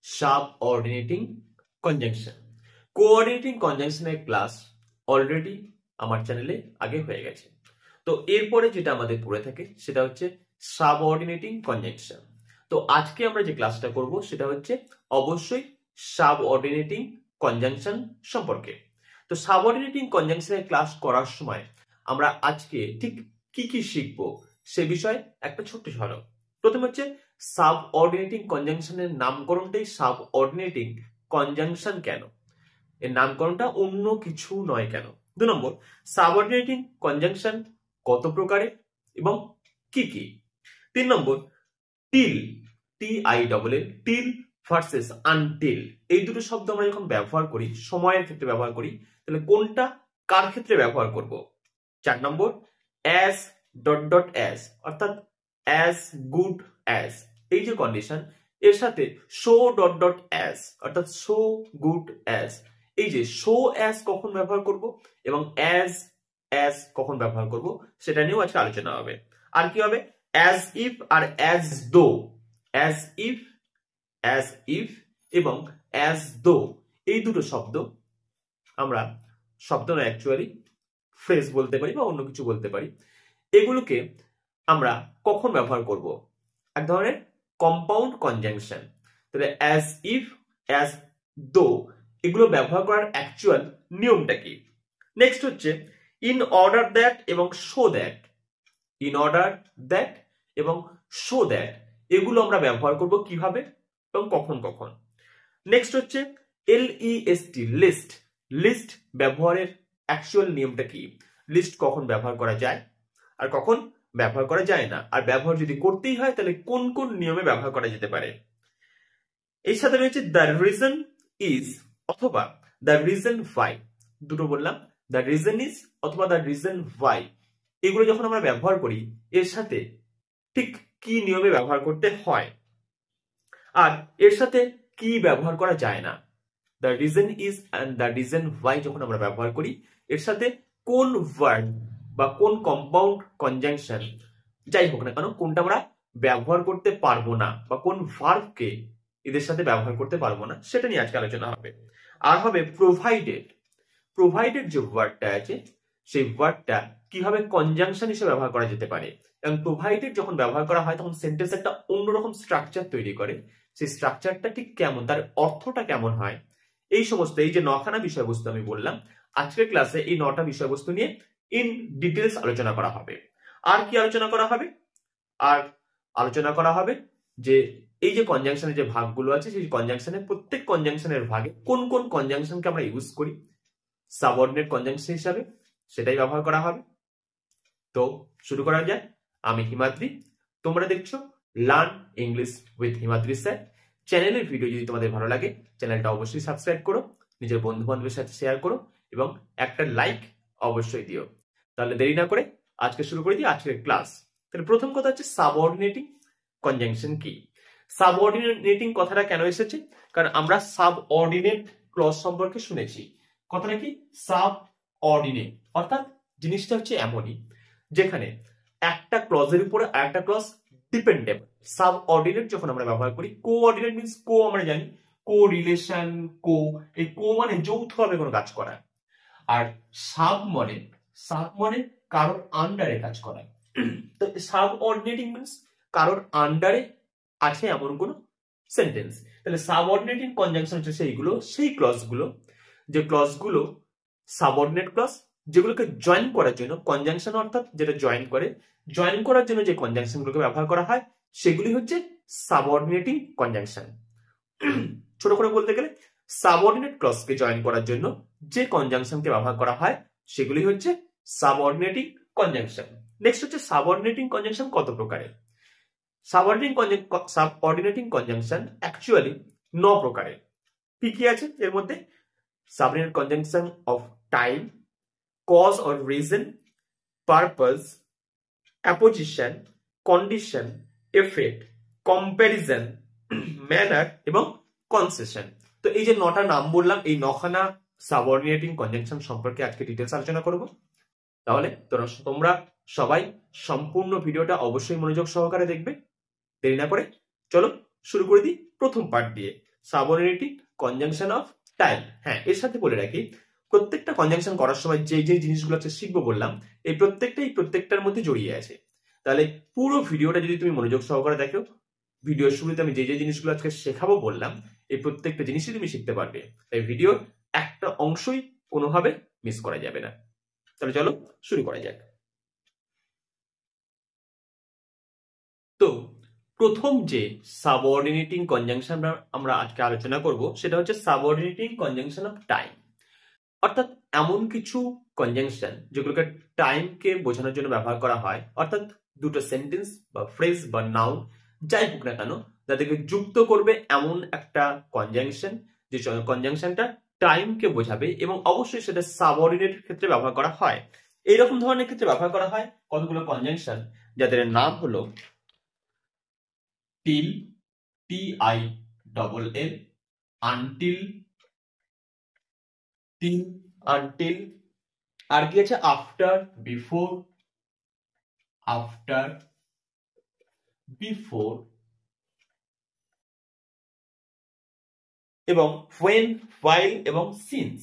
Subordinating conjunction. Coordinating কনজাংশনের class already আমার চ্যানেলে আগে হয়ে গেছে। তো এরপরে যেটা আমাদের পড়ে থাকে সেটা হচ্ছে সাবঅর্ডিনেটিং কনজাংশন। তো আজকে আমরা যে ক্লাসটা করব সেটা হচ্ছে অবশ্যই সাবঅর্ডিনেটিং কনজাংশন সম্পর্কে। তো সাবঅর্ডিনেটিং কনজাংশনের ক্লাস করার সময় আমরা আজকে ঠিক কি কি শিখবো সে বিষয়ে একটা ছোট্ট ঝলক। প্রথম হচ্ছে সাবঅর্ডিনেটিং কনজাংশনের নামকরণটাই সাবঅর্ডিনেটিং কনজাংশন কেন, এর নামকরণটা অন্য কিছু নয় কেন। 2 নম্বর, সাবঅর্ডিনেটিং কনজাংশন কত প্রকারের এবং কি কি। 3 নম্বর, টিল টিল ভার্সেস আনটিল, এই দুটো শব্দ আমরা যখন ব্যবহার করি, সময়ের ক্ষেত্রে ব্যবহার করি, তাহলে কোনটা কার ক্ষেত্রে ব্যবহার করব। 4 নম্বর, অ্যাজ ডট ডট অ্যাজ অর্থাৎ অ্যাজ গুড অ্যাজ, এই যে কন্ডিশন, এর সাথে শো ডট ডট অ্যাজ অর্থাৎ শো গুড অ্যাজ, এই যে শো অ্যাজ কখন ব্যবহার করব এবং অ্যাজ অ্যাজ কখন ব্যবহার করব সেটা নিয়েও আজকে আলোচনা হবে। আর কি হবে, অ্যাজ ইফ আর অ্যাজ দো, অ্যাজ ইফ এবং অ্যাজ দো, এই দুটো শব্দ আমরা শব্দ না অ্যাকচুয়ালি ফ্রেজ বলতে পারি বা অন্য কিছু বলতে পারি। এগুলোকে আমরা কখন ব্যবহার করব, এক ধরনের কম্পাউন্ড কনজাংশন। তাহলে অ্যাজ ইফ, অ্যাজ দো, এগুলো ব্যবহার করার অ্যাকচুয়াল নিয়মটা কি। নেক্সট হচ্ছে ইন অর্ডার দ্যাট এবং show that. In order that এবং শো দ্যাট, এগুলো আমরা ব্যবহার করব কিভাবে এবং কখন কখন। নেক্সট হচ্ছে LEST, লিস্ট। লিস্ট ব্যবহারের অ্যাকচুয়াল নিয়মটা কি, লিস্ট কখন ব্যবহার করা যায় আর কখন ব্যবহার করা যায় না, আর ব্যবহার যদি করতেই হয় তাহলে কোন কোন নিয়মে ব্যবহার করা যেতে পারে। এর সাথে রয়েছে দ্য রিজন ইজ অথবা দ্য রিজন ওয়াই, দুটো বললাম, দ্য রিজন ইজ অথবা দ্য রিজন ওয়াই, এগুলো যখন আমরা ব্যবহার করি এর সাথে ঠিক কি নিয়মে ব্যবহার করতে হয় আর এর সাথে কি ব্যবহার করা যায় না। The reason is and the reason Y যখন আমরা ব্যবহার করি এর সাথে কোন ওয়ার্ড বা কোন কম্পাউন্ড কনজাংশন যাই হোক না কেন কোনটা আমরা ব্যবহার করতে পারবো না বা কোন ভার্বকে এদের সাথে ব্যবহার করতে পারবো না সেটা নিয়ে আজকে আলোচনা হবে। আর হবে প্রোভাইডেড। প্রোভাইডেড যে ওয়ার্ডটা আছে সেই ওয়ার্ডটা কিভাবে কনজাংশন হিসেবে ব্যবহার করা যেতে পারে, এবং প্রোভাইডেড যখন ব্যবহার করা হয় তখন সেন্টেন্স একটা অন্যরকম স্ট্রাকচার তৈরি করে, সেই স্ট্রাকচারটা ঠিক কেমন, তার অর্থটা কেমন হয়, এই সমস্ত এই যে 9খানা বিষয়বস্তু আমি বললাম আজকের ক্লাসে এই 9টা বিষয়বস্তু নিয়ে ইন ডিটেলস আলোচনা করা হবে। আর কি আলোচনা করা হবে, আর আলোচনা করা হবে যে এই যে কনজাংশনের যে ভাগগুলো আছে সেই কনজাংশনের প্রত্যেক কনজাংশনের ভাগে কোন কোন কনজাংশনকে আমরা ইউজ করি সাবঅর্ডিনেট কনজাংশন হিসাবে, সেটাই ব্যবহার করা হবে। তো শুরু করা যায়। আমি হিমাদ্রি, তোমরা দেখছো learn English with Himadri sir. চ্যানেলের ভিডিও যদি তোমাদের ভালো লাগে চ্যানেলটা অবশ্যই সাবস্ক্রাইব করো, নিজের বন্ধু বান্ধবের সাথে শেয়ার করো এবং একটা লাইক অবশ্যই দিও। তাহলে দেরি না করে আজকে শুরু করে দিই আজকের ক্লাস। তাহলে প্রথম কথা হচ্ছে সাবঅর্ডিনেটিং কনজাংশন কি। সাবঅর্ডিনেটিং কথাটা কেন এসেছে, কারণ আমরা সাবঅর্ডিনেট ক্লজ সম্পর্কে শুনেছি। কথাটা কি, সাবঅর্ডিনেট অর্থাৎ জিনিসটা হচ্ছে এমনই যেখানে একটা ক্লজের উপরে আরেকটা ক্লজ ডিপেন্ডেবল। সাবঅর্ডিনেট যখন আমরা ব্যবহার করি, কোঅর্ডিনেট মিন্স কো, আমরা জানি কো রিলেশন, কো, এই কো মানে যৌথভাবে কোনো কাজ করা, আর সাব মানে কারোর আন্ডারে কাজ করা। তো সাবঅর্ডিনেটিং মিন্স কারোর আন্ডারে আছে এমন কোন সেন্টেন্স। তাহলে সাবঅর্ডিনেটিং কনজাংশন হচ্ছে সেইগুলো, সেই ক্লজগুলো, যে ক্লজগুলো সাবঅর্ডিনেট ক্লজ, যেগুলোকে জয়েন করার জন্য কনজাংশন অর্থাৎ যেটা জয়েন করে, জয়েন করার জন্য যে কনজাংশনগুলোকে ব্যবহার করা হয় সেগুলি হচ্ছে সাবঅর্ডিনেটিং কনজাংশন। ছোট করে বলতে গেলে সাবঅর্ডিনেট ক্লজকে জয়েন করার জন্য যে কনজাংশনকে ব্যবহার করা হয় সেগুলি হচ্ছে সাবঅর্ডিনেটিং কনজাংশন। নেক্সট হচ্ছে সাবঅর্ডিনেটিং কনজাংশন কত প্রকারের। সাবঅর্ডিনেটিং কনজাংশন অ্যাকচুয়ালি 9 প্রকারের। কি কি আছে এর মধ্যে, subordinate conjunction of time, cause or reason, purpose, apposition, condition, effect, comparison, manner এবং concession। তো এই যে 9টা নাম বললাম, এই 9খানা সাবঅর্ডিনেটিং কনজাংশন সম্পর্কে আজকে ডিটেইলস আলোচনা করব। তাহলে তোমরা সবাই সম্পূর্ণ ভিডিওটা অবশ্যই মনোযোগ সহকারে দেখবে। দেরি না করে চলো শুরু করে দিই প্রথম পার্ট দিয়ে, সাবঅর্ডিনেটিং কনজাংশন অফ টাইম। হ্যাঁ, এর সাথে বলে রাখি প্রত্যেকটা কনজাংশন করার সময় যে যে জিনিসগুলো আছে শিখবো বললাম, এই প্রত্যেকটার মধ্যে জড়িয়ে আছে। তাহলে পুরো ভিডিওটা যদি তুমি মনোযোগ সহকারে দেখো, ভিডিওর শুরুতে আমি যে যে জিনিসগুলো আজকে শেখাবো বললাম, এই প্রত্যেকটা জিনিসই তুমি শিখতে পারবে। তাই ভিডিওর একটা অংশই কোনোভাবে মিস করা যাবে না। তাহলে চলো শুরু করা যাক। তো প্রথম যে সাবঅর্ডিনেটিং কনজাংশন আমরা আজকে আলোচনা করব সেটা হচ্ছে সাবঅর্ডিনেটিং কনজাংশন অফ টাইম। অর্থাৎ এমন কিছু কনজাংশন যেগুলোকে টাইমকে বোঝানোর জন্য ব্যবহার করা হয়, অর্থাৎ দুটো সেন্টেন্স বা ফ্রেজ বা নাউন যাই হোক না কেন, যাদেরকে যুক্ত করবে এমন একটা কনজাংশন, যে কনজাংশনটা টাইমকে বোঝাবে এবং অবশ্যই সেটা সাবঅর্ডিনেট ক্ষেত্রে ব্যবহার করা হয়। এইরকম ধরনের ক্ষেত্রে ব্যবহার করা হয় কতগুলো কনজাংশন, যাদের নাম হলো টিল, TILL, আনটিল, আনটিল, আর কি আছে আফটার, বিফোর, এবং when, while এবং since।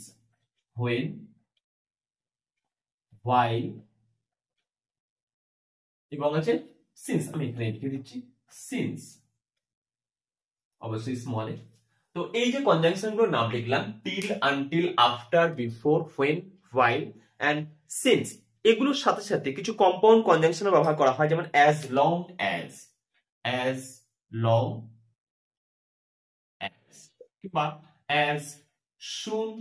when, while এবং আছে since। আমি এখানে লিখে দিচ্ছি since, অবশ্যই স্মলে। তো এই যে কনজাংশন গুলোর নাম লিখলাম, till, until, after, before, when, while and since, এগুলোর সাথে সাথে কিছু কম্পাউন্ড কনজাংশন ব্যবহার করা হয়, যেমন as long as, কিংবা as soon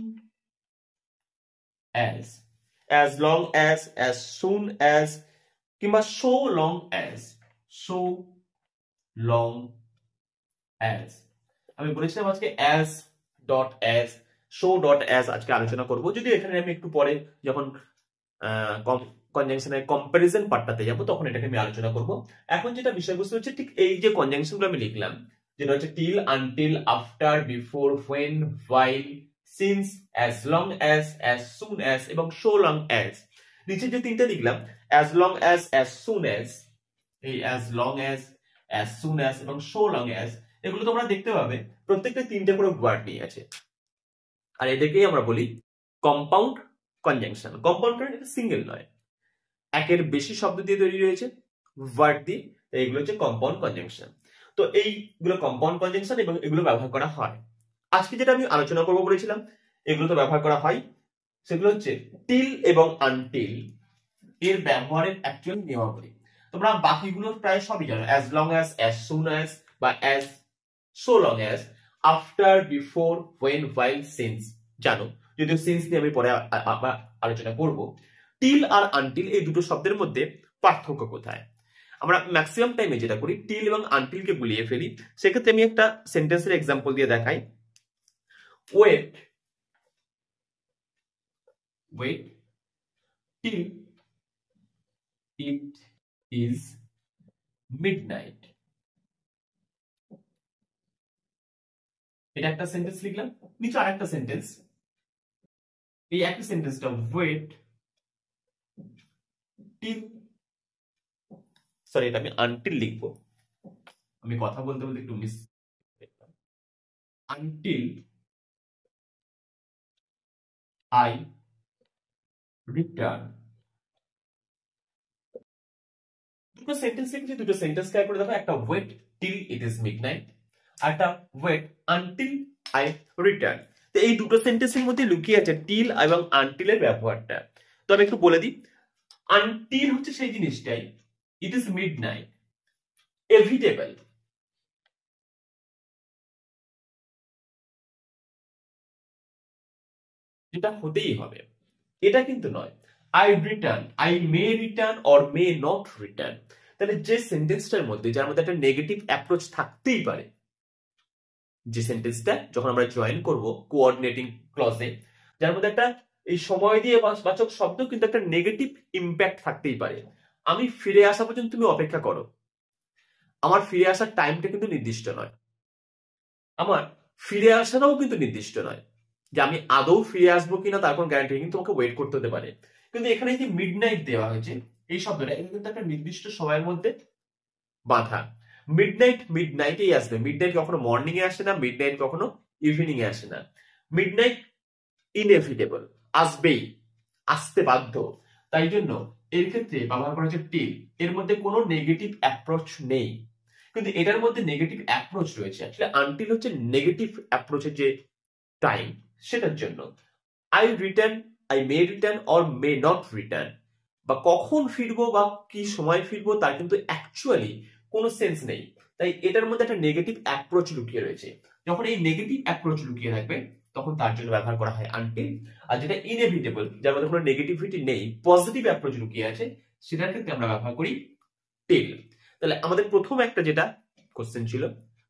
as long as soon as, কিংবা so long as। আমি বলেছিলাম আজকে as dot as, so dot as আজকে আলোচনা করব, যদি এখানে আমি একটু পরে যখন কনজাংশনের কম্পারিজন পার্টটাতে যাব তখন এটাকে আমি আলোচনা করব। এখন যেটা বিষয়বস্তু হচ্ছে ঠিক এই যে কনজাংশন গুলো আমি লিখলাম, যেটা হচ্ছে till, until, after, before, when, while, since, as long as soon as এবং so long as। নিচে যে তিনটা লিখলাম as long as soon as, এই as long as soon as এবং so long as, এগুলো তোমরা দেখতে পাবে প্রত্যেকটা তিনটে করে ওয়ার্ড নিয়ে আছে, আর এদেরকেই আমরা বলি কম্পাউন্ড কনজাংশন। কম্পাউন্ড মানে এটা সিঙ্গেল নয়, একের বেশি শব্দ দিয়ে তৈরি রয়েছে, ওয়ার্ড দিয়ে, এইগুলো হচ্ছে কম্পাউন্ড কনজাংশন। তো এইগুলো কম্পাউন্ড কনজাংশন এবং এগুলো ব্যবহার করা হয়। আজকে যেটা আমি আলোচনা করবো বলেছিলাম এগুলো তো ব্যবহার করা হয়, সেগুলো হচ্ছে টিল এবং আনটিল এর ব্যবহারের অ্যাকচুয়াল নিয়মাবলী। তোমরা বাকিগুলো প্রায় সবই জানো, as long as soon as বা as so long as, after, before, when, while, since জানো, যদিও since নিয়ে আমি পরে আলোচনা করব। টিল আর আনটিল এই দুটো শব্দের মধ্যে পার্থক্য কোথায়? আমরা ম্যাক্সিমাম টাইমে যেটা করি টিল এবং আনটিলকে গুলিয়ে ফেলি। সেক্ষেত্রে আমি একটা সেন্টেন্সের এক্সাম্পল দিয়ে দেখাই। Wait till it is midnight, এটা একটা সেন্টেন্স লিখলাম। নিচে আরেকটা সেন্টেন্স, এই একই সেন্টেন্সটা ওয়েট টিল, সরি এটা আমি আনটিল লিখবো, আমি কথা বলতে বলতে একটু মিস, আনটিল আই রিটার্ন। দুটো সেন্টেন্স লিখেছি, দুটো সেন্টেন্স ক্লিয়ার করে দেখো, একটা wait till it is midnight, আর একটা ওয়েট আনটিল আই রিটার্ন। তো এই দুটো সেন্টেন্সের মধ্যে লুকিয়ে আছে টিল এবং আনটিলের ব্যবহারটা। তো আমি একটু বলে দিই, আনটিল হচ্ছে সেই জিনিসটাই, ইট ইজ মিডনাইট, এভিটেবল, যেটা হতেই হবে, এটা কিন্তু নয়। I return, I may return or may not return. তাহলে যে সেন্টেন্সটার মধ্যে, যার মধ্যে একটা নেগেটিভ অ্যাপ্রোচ থাকতেই পারে, যে সেন্টেন্সটা যখন আমরা জয়েন করব কোঅর্ডিনেটিং ক্লজে, যার মধ্যে একটা এই সময় দিয়ে বাচক শব্দ কিন্তু একটা নেগেটিভ ইম্প্যাক্ট থাকতেই পারে। আমি ফিরে আসা পর্যন্ত তুমি অপেক্ষা করো, আমার ফিরে আসার টাইমটা কিন্তু নির্দিষ্ট নয়, আমার ফিরে আসাটাও কিন্তু নির্দিষ্ট নয়, যে আমি আদৌ ফিরে আসবো কিনা তার কোনো গ্যারান্টি কিন্তু তোমাকে ওয়েট করতে হতে পারে। কিন্তু এখানে যে মিডনাইট দেওয়া হয়েছে এই শব্দটা, এটা কিন্তু একটা নির্দিষ্ট সময়ের মধ্যে বাঁধা, মিডনাইটেই আসবে। মিডনাইট কখনো মর্নিং এ আসে না, মিডনাইট কখনো ইভিনিং এ আসে না। মিডনাইট ইনএভিটেবল, আসবেই, আসতে বাধ্য। তাই জন্য এর ক্ষেত্রে ব্যবহার করা হচ্ছে টিল। এর মধ্যে কোনো নেগেটিভ অ্যাপ্রোচ নেই, কিন্তু এটার মধ্যে নেগেটিভ অ্যাপ্রোচ রয়েছে। আসলে আনটিল হচ্ছে নেগেটিভ অ্যাপ্রোচের যে টাইম, সেটার জন্য। I return, I may return or may not return, বা কখন ফিরবো বা কি সময় ফিরবো তার কিন্তু অ্যাকচুয়ালি কোনো সেন্স নেই। তাই এটার মধ্যে একটা নেগেটিভ অ্যাপ্রোচ লুকিয়ে রয়েছে। যখন এই নেগেটিভ অ্যাপ্রোচ লুকিয়ে থাকবে তখন তার জন্য ব্যবহার করা হয় আনটিল। আর যেটা ইনএভিটেবল, যার মধ্যে কোনো নেগেটিভিটি নেই, পজিটিভ অ্যাপ্রোচ লুকিয়ে আছে, সেটার ক্ষেত্রে আমরা ব্যবহার করি টিল। তাহলে আমাদের প্রথম একটা যেটা কোশ্চেন ছিল,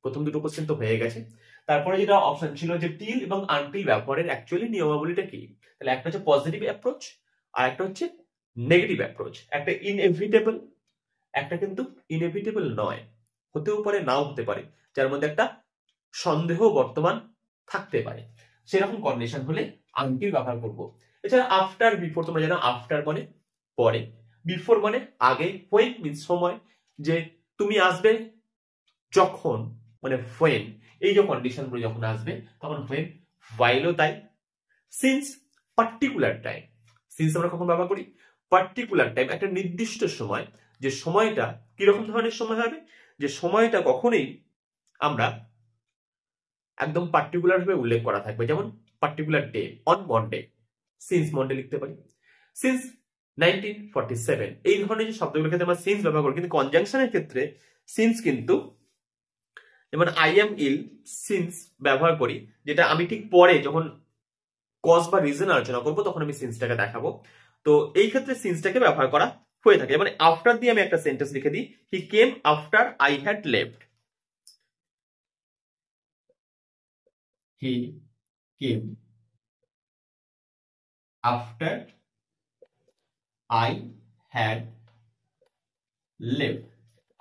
প্রথম দুটো কোশ্চেন তো হয়ে গেছে। তারপরে যেটা অপশন ছিল যে টিল এবং আনটিল ব্যবহারের অ্যাকচুয়ালি নিয়মাবলীটা কি। তাহলে একটা হচ্ছে পজিটিভ অ্যাপ্রোচ আর একটা হচ্ছে নেগেটিভ অ্যাপ্রোচ। একটা ইনএভিটেবল, একটা কিন্তু ইনএভিটেবল নয়, হতেও পারে নাও হতে পারে, যার মধ্যে একটা সন্দেহ বর্তমান থাকতে পারে। সেরকম কন্ডিশন হলে আনটিল ব্যবহার করব। এছাড়া আফটার, বিফোর, তোমরা জানো আফটার মানে পরে, বিফোর মানে আগে, হোয়েন মিন্স সময়, যে তুমি আসবে যখন, মানে হোয়েন, এই যে কন্ডিশন গুলো যখন আসবে তখন হোয়েন। ভাইলও তাই। Since, particular time. সিন্স আমরা কখন ব্যবহার করি? পার্টিকুলার টাইম, একটা নির্দিষ্ট সময়। যে সময়টা কিরকম ধরনের সময় হবে, যে সময়টা কখনোই আমরা একদম পার্টিকুলার ভাবে উল্লেখ করা থাকবে, যেমন particular day, on Monday, since Monday লিখতে পারি। সিন্স 1947, এই ধরনের যে শব্দগুলোর ক্ষেত্রে আমরা সিন্স ব্যবহার করি, কিন্তু কনজাংশনের ক্ষেত্রে সিন্স কিন্তু, যেমন আই এম ইল, সিন্স ব্যবহার করি, যেটা আমি ঠিক পরে যখন কজ বা রিজন আলোচনা করবো তখন আমি সিন্সটাকে দেখাবো। তো এই ক্ষেত্রে সিন্সটাকে ব্যবহার করা হয়ে থাকে। মানে আফটার দিয়ে আমি একটা সেন্টেন্স লিখে দিই, he came after I had left. He came after I had left.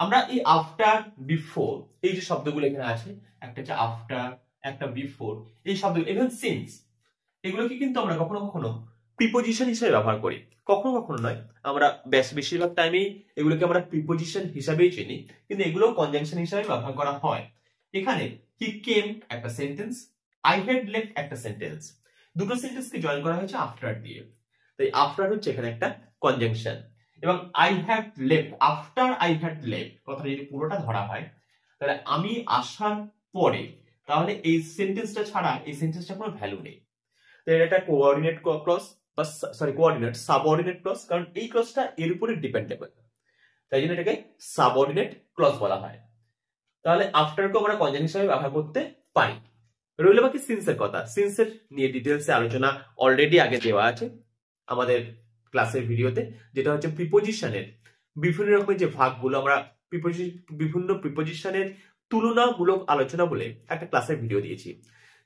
আমরা এই আফটার, বিফোর, এই যে শব্দগুলো এখানে আছে, একটা হচ্ছে আফটার, একটা বিফোর, এই শব্দগুলো, ইভেন সিন্স, এগুলোকে কিন্তু আমরা কখনো কখনো প্রিপোজিশন হিসেবে ব্যবহার করি, কখনো কখনো নয়। আমরা বেশিরভাগ টাইমেই এগুলোকে আমরা প্রিপোজিশন হিসাবেই চিনি, কিন্তু এগুলো কনজাংশন হিসাবে ব্যবহার করা হয়। এখানে হি কেম একটা সেন্টেন্স, আই হ্যাড লেফট একটা সেন্টেন্স, দুটো সেন্টেন্সকে জয়েন করা হয়েছে আফটার দিয়ে। তাই আফটার হচ্ছে এখানে একটা কনজাংশন। এবং I had left, after I had left কথাটা যদি পুরোটা ধরা হয়, তাহলে আমি আসার পরে, তাহলে এই সেন্টেন্সটা ছাড়া এই সেন্টেন্সটা কোনো ভ্যালু নেই। তো এটা কোঅর্ডিনেট ক্লজ, বা সরি কোঅর্ডিনেট সাবঅর্ডিনেট ক্লজ, কারণ এই ক্লজটা এর উপরে ডিপেন্ডেবল, তাই জন্য এটাকে সাবঅর্ডিনেট ক্লজ বলা হয়। তাহলে আফটারকে আমরা কনজাংশন হিসেবে ব্যবহার করতে পারি। রইল বাকি সিন্সের কথা। সিন্সের নিয়ে ডিটেলসে আলোচনা অলরেডি আগে দেওয়া আছে আমাদের ক্লাসের ভিডিওতে, যেটা হচ্ছে প্রিপোজিশনের বিভিন্ন রকমের যে ভাগগুলো, আমরা বিভিন্ন প্রিপোজিশনের তুলনামূলক আলোচনা বলে একটা ক্লাসের ভিডিও দিয়েছি।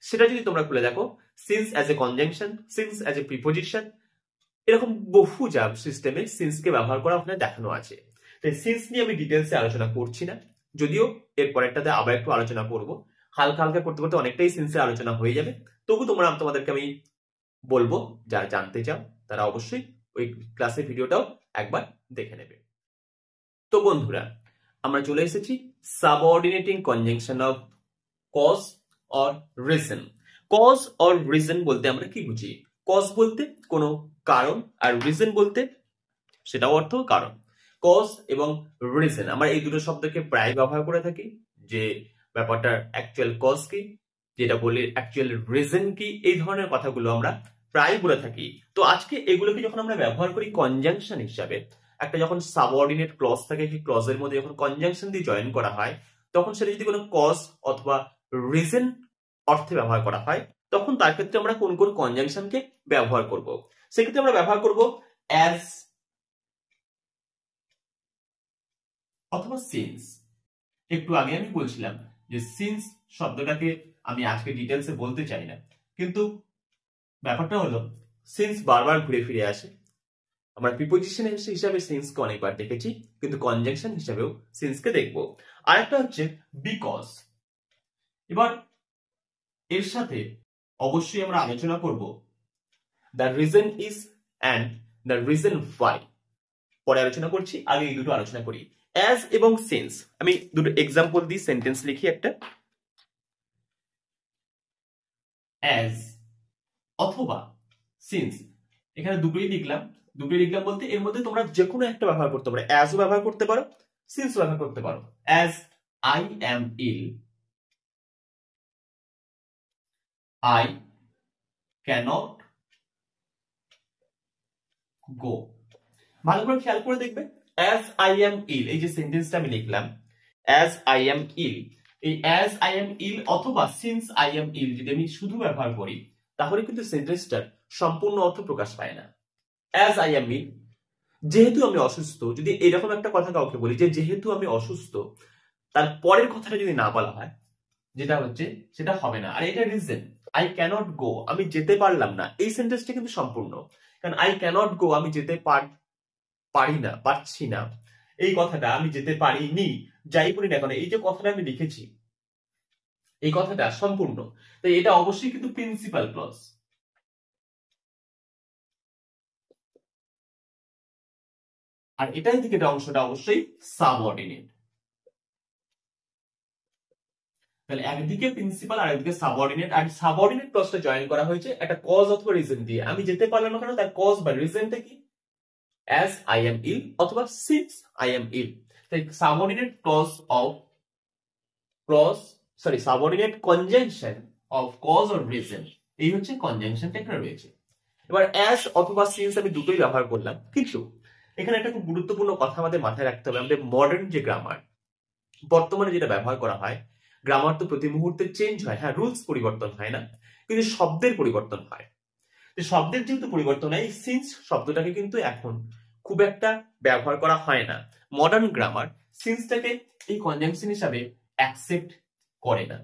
সেটা যদি তোমরা খুলে দেখো, since as a conjunction, since as a preposition, এরকম বহু জাব সিস্টেমে সিন্সকে ব্যবহার করা ওখানে দেখানো আছে। তাই সিন্স নিয়ে আমি ডিটেলসে আলোচনা করছি না, যদিও এর পরেরটাতে আবার একটু আলোচনা করব। হালকা হালকা করতে করতে অনেকটাই সিন্সের আলোচনা হয়ে যাবে। তবু তোমাদেরকে আমি বলবো, যারা জানতে চাও তারা অবশ্যই ওই ক্লাসের ভিডিওটাও একবার দেখে নেবে। তো বন্ধুরা, আমরা চলে এসেছি subordinating conjunction of cause or reason. Cause or reason বলতে আমরা কি বুঝি? কজ বলতে কোনো কারণ, আর রিজন বলতে সেটাও অর্থ কারণ। কজ এবং রিজন আমরা এই দুটো শব্দকে প্রায় ব্যবহার করে থাকি, যে ব্যাপারটার অ্যাকচুয়াল কজ কি, যেটা বলি অ্যাকচুয়াল রিজন কি, এই ধরনের কথাগুলো আমরা প্রায় বলে থাকি। তো আজকে এগুলোকে যখন আমরা ব্যবহার করি কনজাংশন হিসাবে, একটা যখন সাবঅর্ডিনেট ক্লজ থাকে, সেই ক্লজের মধ্যে যখন কনজাংশন দিয়ে জয়েন করা হয়, তখন সেটা যদি কোনো কজ অথবা রিজন অর্থে ব্যবহার করা হয়, তখন তার ক্ষেত্রে আমরা কোন কোন কনজাংশনকে ব্যবহার করব। সেক্ষেত্রে আমরা ব্যবহার করব অ্যাজ অথবা সিন্স। একটু আগে আমি বলছিলাম যে সিন্স শব্দটাকে আমি আজকে ডিটেলসে বলতে চাই না, কিন্তু ব্যাপারটা হলো সিন্স বারবার ঘুরে ফিরে আসে। আমরা প্রিপোজিশন হিসাবে সিন্সকে অনেকবার দেখেছি, কিন্তু কনজাংশন হিসাবেও সিন্সকে দেখব। আরেকটা হচ্ছে বিকজ। এবার এর সাথে অবশ্যই আমরা আলোচনা করব the reason is and the reason Y. পরে আলোচনা করছি, আগে এই দুটো আলোচনা করি। অ্যাজ এবং সিন্স, আমি দুটো এক্সাম্পল দিই, সেন্টেন্স লিখি একটা। অ্যাজ অথবা সিন্স, এখানে দুটোই লিখলাম। দুটোই লিখলাম বলতে এর মধ্যে তোমরা যে কোনো একটা ব্যবহার করতে পারো, অ্যাজও ব্যবহার করতে পারো, সিন্স ব্যবহার করতে পারো। As I am ill, I cannot go. ভালো করে খেয়াল করে দেখবে, অ্যাজ আই এম ইল, এই যে সেন্টেন্সটা আমি লিখলাম, অ্যাজ আই এম ইল, এই অ্যাজ আই এম ইল অথবা সিন্স আই এম ইল যদি আমি শুধু ব্যবহার করি, তাহলে কিন্তু সেন্টেন্সটার সম্পূর্ণ অর্থ প্রকাশ পায় না। অ্যাজ আই এম ইল, যেহেতু আমি অসুস্থ, যদি এরকম একটা কথা কাউকে বলি যে যেহেতু আমি অসুস্থ, তার পরের কথাটা যদি না বলা হয়, যেটা হচ্ছে সেটা হবে না। আর এটা রিজন, আই ক্যানট গো, আমি যেতে পারলাম না, এই সেন্টেন্সটা কিন্তু সম্পূর্ণ। কারণ আই ক্যানট গো, আমি যেতে পারি না, পারছি না, এই কথাটা আমি যেতে পারিনি, যাই বলি না কেন, এই যে কথাটা আমি লিখেছি, এই কথাটা সম্পূর্ণ। তাই এটা অবশ্যই কিন্তু প্রিন্সিপাল ক্লজ। আর এটাই দিকে অংশটা অবশ্যই সাবঅর্ডিনেট। তাহলে একদিকে প্রিন্সিপাল আর একদিকে সাবঅর্ডিনেট, আর সাবঅর্ডিনেট ক্লজটা জয়েন করা হয়েছে একটা কজ অথবা রিজন দিয়ে। আমি যেতে পারলাম না কেন, তার কজ বা রিজনটা কি? অ্যাজ আই এম ইল অথবা সিন্স আই এম ইল। তাই subordinate clause of subordinate conjunction of cause or reason, এই হচ্ছে কনজাংশনটা এখানে রয়েছে। এবার অ্যাজ অথবা সিন্স আমি দুটোই ব্যবহার করলাম, কিন্তু এখানে একটা খুব গুরুত্বপূর্ণ কথা আমাদের মাথায় রাখতে হবে। আমাদের মডার্ন যে গ্রামার, বর্তমানে যেটা ব্যবহার করা হয়, গ্রামার তো প্রতি মুহূর্তে চেঞ্জ হয়, হ্যাঁ, রুলস পরিবর্তন হয় না, কিন্তু শব্দের পরিবর্তন হয়। শব্দের যেহেতু পরিবর্তন হয়, সিন্স শব্দটাকে কিন্তু এখন খুব একটা ব্যবহার করা হয় না। মডার্ন গ্রামার সিন্সটাকে এই কনজাংশন হিসাবে অ্যাকসেপ্ট করে না।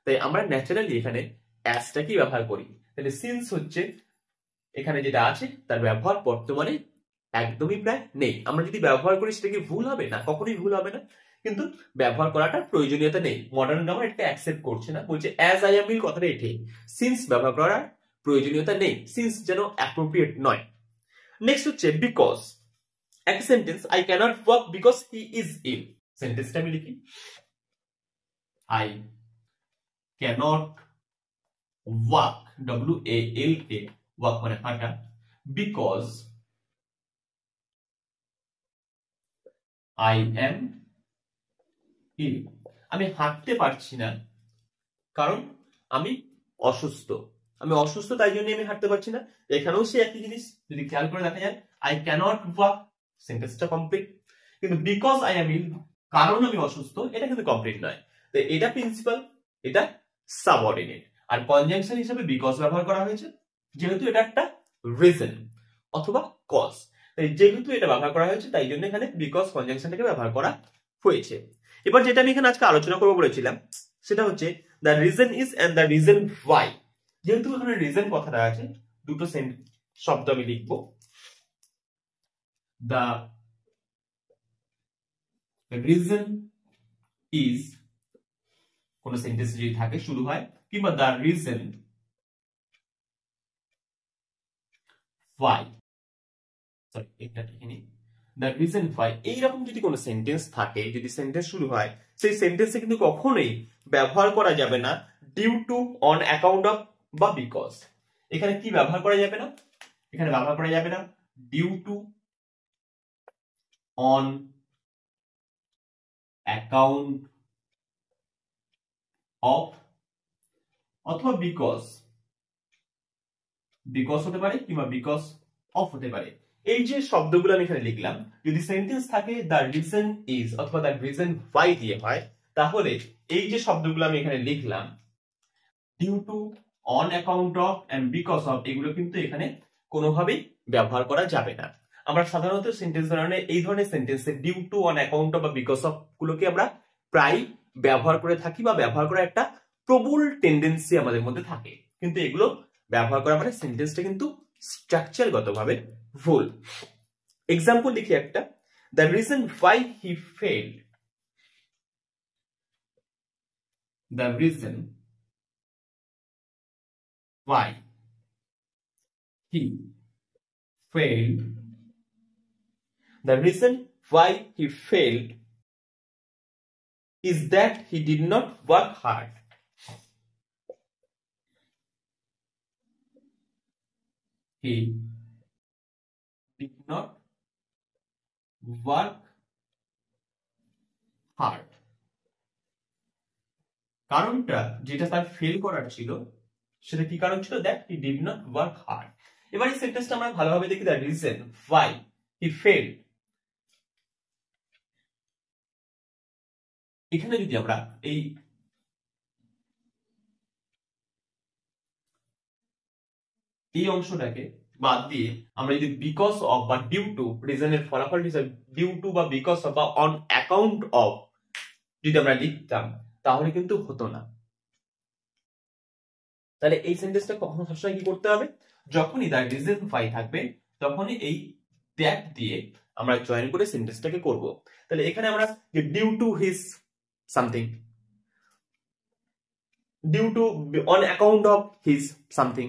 তাই আমরা ন্যাচারালি এখানে অ্যাজটাকেই ব্যবহার করি। তাহলে সিন্স হচ্ছে এখানে যেটা আছে তার ব্যবহার বর্তমানে একদমই প্রায় নেই। আমরা যদি ব্যবহার করি সেটা কি ভুল হবে? না, কখনোই ভুল হবে না, কিন্তু ব্যবহার করাটার প্রয়োজনীয়তা নেই। মডার্ন গ্রামার এটা অ্যাকসেপ্ট করছে না, বলছে অ্যাজ আই এম ইল কথাটা এটাই, সিন্স ব্যবহার করার প্রয়োজনীয়তা নেই, সিন্স যেন অ্যাপ্রোপ্রিয়েট নয়। নেক্সট হচ্ছে বিকজ। এক sentence, I cannot walk because he is ill. সেন্টেন্সটা আমি লিখি, I cannot walk, WALK, walk মানে হাঁটা, বিকজ আই এম ইল, আমি হাঁটতে পারছি না কারণ আমি অসুস্থ। আমি অসুস্থ তাই জন্য আমি হাঁটতে পারছি না। এখানেও সে একই জিনিস, যদি খেয়াল করে দেখা যায়, আই ক্যানট ওয়াক, সেন্টেন্সটা কমপ্লিট। কিন্তু বিকজ আই এম ইল, কারণ আমি অসুস্থ, এটা কিন্তু কমপ্লিট নয়। তো এটা প্রিন্সিপাল, এটা সাবঅর্ডিনেট। আর কনজাংশন হিসেবে বিকজ ব্যবহার করা হয়েছে, যেহেতু এটা একটা রিজন অথবা কজ। তাই যেহেতু এটা ব্যবহার করা হয়েছে, তাই জন্য এখানে বিকজ কনজাংশনটাকে ব্যবহার করা হয়েছে। এবার যেটা আমি এখানে আজকে আলোচনা করবো বলেছিলাম, সেটা হচ্ছে the reason is and the reason why. যেহেতু এখানে রিজন কথাটা আছে, দুটো শব্দ আমি লিখবো, দ্য রিজন ইজ, কোন সেন্টেন্স যদি থাকে শুরু হয়, কিংবা দ্য রিজন ওয়াই, সরি এটা লিখে নিই, দ্য রিজন ওয়াই, এইরকম যদি কোনো সেন্টেন্স থাকে, যদি সেন্টেন্স শুরু হয়, সেই সেন্টেন্সে কিন্তু কখনোই ব্যবহার করা যাবে না due to, on account of বা বিকজ। এখানে কি ব্যবহার করা যাবে না? এখানে ব্যবহার করা যাবে না due to, on account of, অথবা বিকজ। বিকজ হতে পারে কিংবা বিকজ অফ হতে পারে। এই যে শব্দগুলো আমি এখানে লিখলাম, যদি সেন্টেন্স থাকে দ্য রিজন ইজ অথবা দ্য রিজন ওয়াই দিয়ে হয়, তাহলে এই যে শব্দগুলো আমি এখানে লিখলাম, due to, on account of and because of, এগুলো কিন্তু এখানে কোনোভাবেই ব্যবহার করা যাবে না। আমরা সাধারণত সেন্টেন্স বানানে এই ধরনের সেন্টেন্সে due to, on account of বা বিকজ অফ গুলোকে আমরা প্রায় ব্যবহার করে থাকি, বা ব্যবহার করার একটা প্রবল টেন্ডেন্সি আমাদের মধ্যে থাকে। কিন্তু এগুলো ব্যবহার করা মানে সেন্টেন্সটা কিন্তু স্ট্রাকচারগতভাবে ভুল। এক্সাম্পল লিখি একটা, the reason why he failed, the reason why he failed, the reason why he failed is that he did not work hard. He did not work hard. কারণটা যেটা তার ফেল করার ছিল সেটা কি কারণ ছিল? That he did not work hard. এবার এই সেন্টেন্সটা আমরা ভালোভাবে দেখি, the reason why he failed. এখানে যদি আমরা এই অংশটাকে বাদ দিয়ে আমরা যদি বিকজ অফ বা ডিউ টু, রিজনের ফলাফল হিসেবে ডিউ টু বা বিকজ অফ বা অন অ্যাকাউন্ট অফ যদি আমরা লিখতাম তাহলে কিন্তু হতো না। তাহলে এই সেন্টেন্সটা কখনো সবসময় কি করতে হবে? যখনই দ্য রিজন ওয়াই থাকবে তখনই এই দ্যাট দিয়ে আমরা জয়েন করে সেন্টেন্সটাকে করব। তাহলে এখানে আমরা due to his something, due to on account of his something,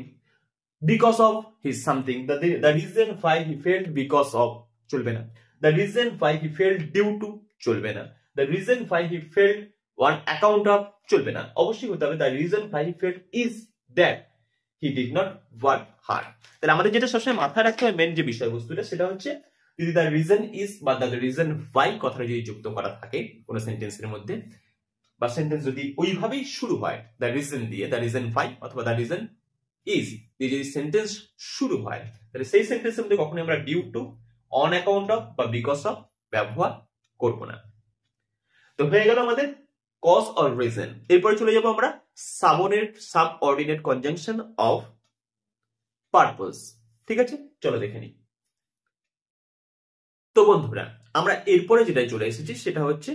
because of his something, the reason why he failed because of চলবে না, the reason why he failed due to চলবে না, the reason why he failed on account of চলবে না, অবশ্যই হতে হবে the reason why he failed is that he did not work hard। তাহলে আমাদের যেটা সবসময় মাথায় রাখতে হবে মেন যে বিষয়বস্তুটা সেটা হচ্ছে যদি the reason is বা the reason why কথাটা যদি যুক্ত করা থাকে কোনো সেন্টেন্সের মধ্যে বা সেন্টেন্স যদি ওইভাবেই শুরু হয় the reason দিয়ে, the reason why অথবা the reason is দিয়ে যদি সেন্টেন্স শুরু হয় তাহলে সেই সেন্টেন্সের মধ্যে কখনোই আমরা due to, on account of বা বিকজ অফ ব্যবহার করব না। তো হয়ে গেল আমাদের কজ অর রিজন। এরপরে চলে যাব আমরা সাবঅর্ডিনেট কনজাংশন অফ পারপস। ঠিক আছে, চলো দেখে নিই। তো বন্ধুরা আমরা এরপরে যেটা চলে এসেছি সেটা হচ্ছে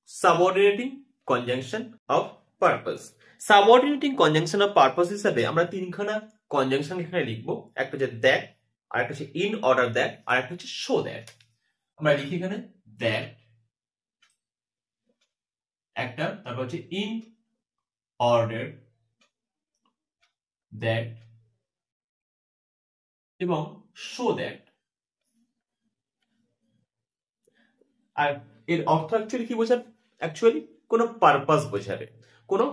subordinating conjunction of purpose. Subordinating conjunction of purpose হিসাবে আমরা তিনখানা কনজাংশন এখানে লিখবো। একটা হচ্ছে দ্যাট, আর একটা হচ্ছে ইন অর্ডার দ্যাট, আর একটা হচ্ছে শো দ্যাট। আমরা লিখি এখানে দ্যাট একটা, তারপর হচ্ছে ইন অর্ডার দ্যাট এবং শো দ্যাট। আর এর অর্থ অ্যাকচুয়ালি কি বোঝাবে? অ্যাকচুয়ালি কোনো পারপাস বোঝাবে, কোনো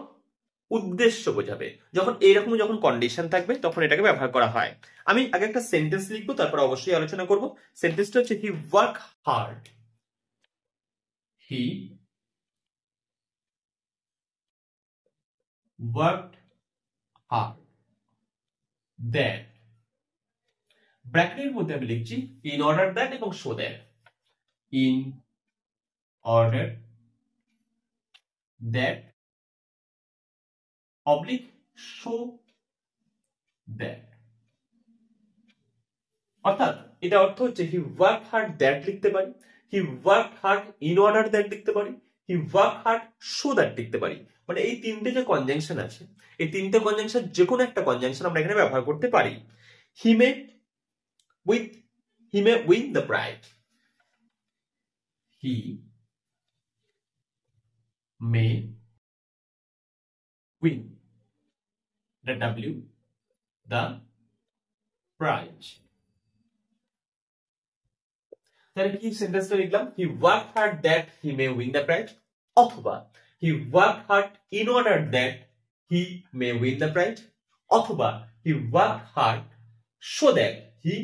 উদ্দেশ্য বোঝাবে। যখন এইরকম যখন কন্ডিশন থাকবে তখন এটাকে ব্যবহার করা হয়। আমি আগে একটা সেন্টেন্স লিখবো, তারপর অবশ্যই আলোচনা করব। সেন্টেন্সটা হচ্ছে হি work hard, he worked hard that, ব্র্যাকেটের মধ্যে আমি লিখছি ইন অর্ডার দ্যাট এবং show that, in order that oblique show that. অর্থাৎ এটা অর্থ হচ্ছে হি ওয়ার্ক হার্ড দ্যাট লিখতে পারি, হি work hard in order that লিখতে পারি, হি ওয়ার্ক হার্ড শো দ্যাট লিখতে পারি। মানে এই তিনটে যে কনজাংশন আছে এই তিনটে কনজাংশন যে কোনো একটা কনজাংশন আমরা এখানে ব্যবহার করতে পারি। He may win the prize, he may win the W the prize। তাহলে কি সেন্টেন্সটা লিখলাম? He work hard that he may win the prize, অথবা he work hard in order that he may win the prize, অথবা he work hard so that he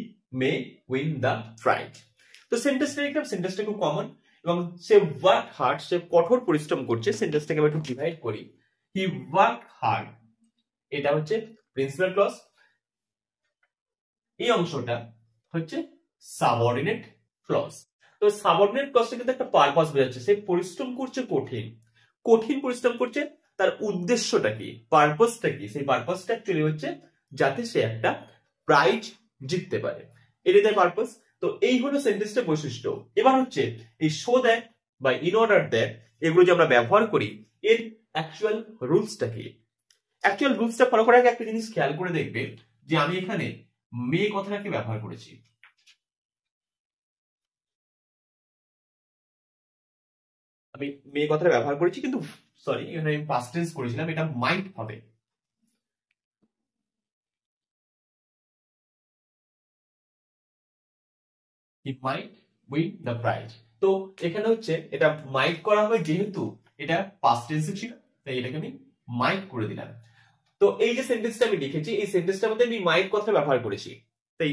may win the prize. তো সেন্টেন্সটা লিখলাম, সেন্টেন্সটা খুব কমন এবং সে work hard, সে কঠোর পরিশ্রম করছে। সেন্টেন্সটাকে আমরা একটু ডিভাইড করি। হি ওয়ার্ক হার্ড এটা হচ্ছে প্রিন্সিপাল ক্লজ, এই অংশটা হচ্ছে সাবঅর্ডিনেট ক্লজ। তো সাবঅর্ডিনেট ক্লজটা কিন্তু একটা পারপাস বোঝাচ্ছে, সে পরিশ্রম করছে, কঠিন পরিশ্রম করছে। তার উদ্দেশ্যটা কি, পারপাসটা কি? সেই পারপাসটা অ্যাকচুয়ালি হচ্ছে যাতে সে একটা প্রাইজ জিততে পারে, এটাই তার পারপাস। তো এই হলো সেন্টেন্সটার বৈশিষ্ট্য। এবার হচ্ছে এই শো দ্যাট বা ইন অর্ডার দ্যাট এগুলো যে আমরা ব্যবহার করি এর অ্যাকচুয়াল রুলসটা কি? অ্যাকচুয়াল রুলসটা ফলো করার আগে একটা জিনিস খেয়াল করে দেখবে যে আমি এখানে মে কথাটাকে ব্যবহার করেছি। আমি মে কথাটা ব্যবহার করেছি কিন্তু সরি এখানে আমি পাস্ট টেন্স করেছিলাম, এটা মাইট হবে। He might win the prize. তো এখানে হচ্ছে এটা মাইট করা হয়, যেহেতু এটা পাস্ট টেন্সে ছিল তাই এটাকে আমি মাইট করে দিলাম। তো এই যে সেন্টেন্সটা আমি লিখেছি, এই সেন্টেন্সটার মধ্যে আমি মাইট কথা ব্যবহার করেছি। তাই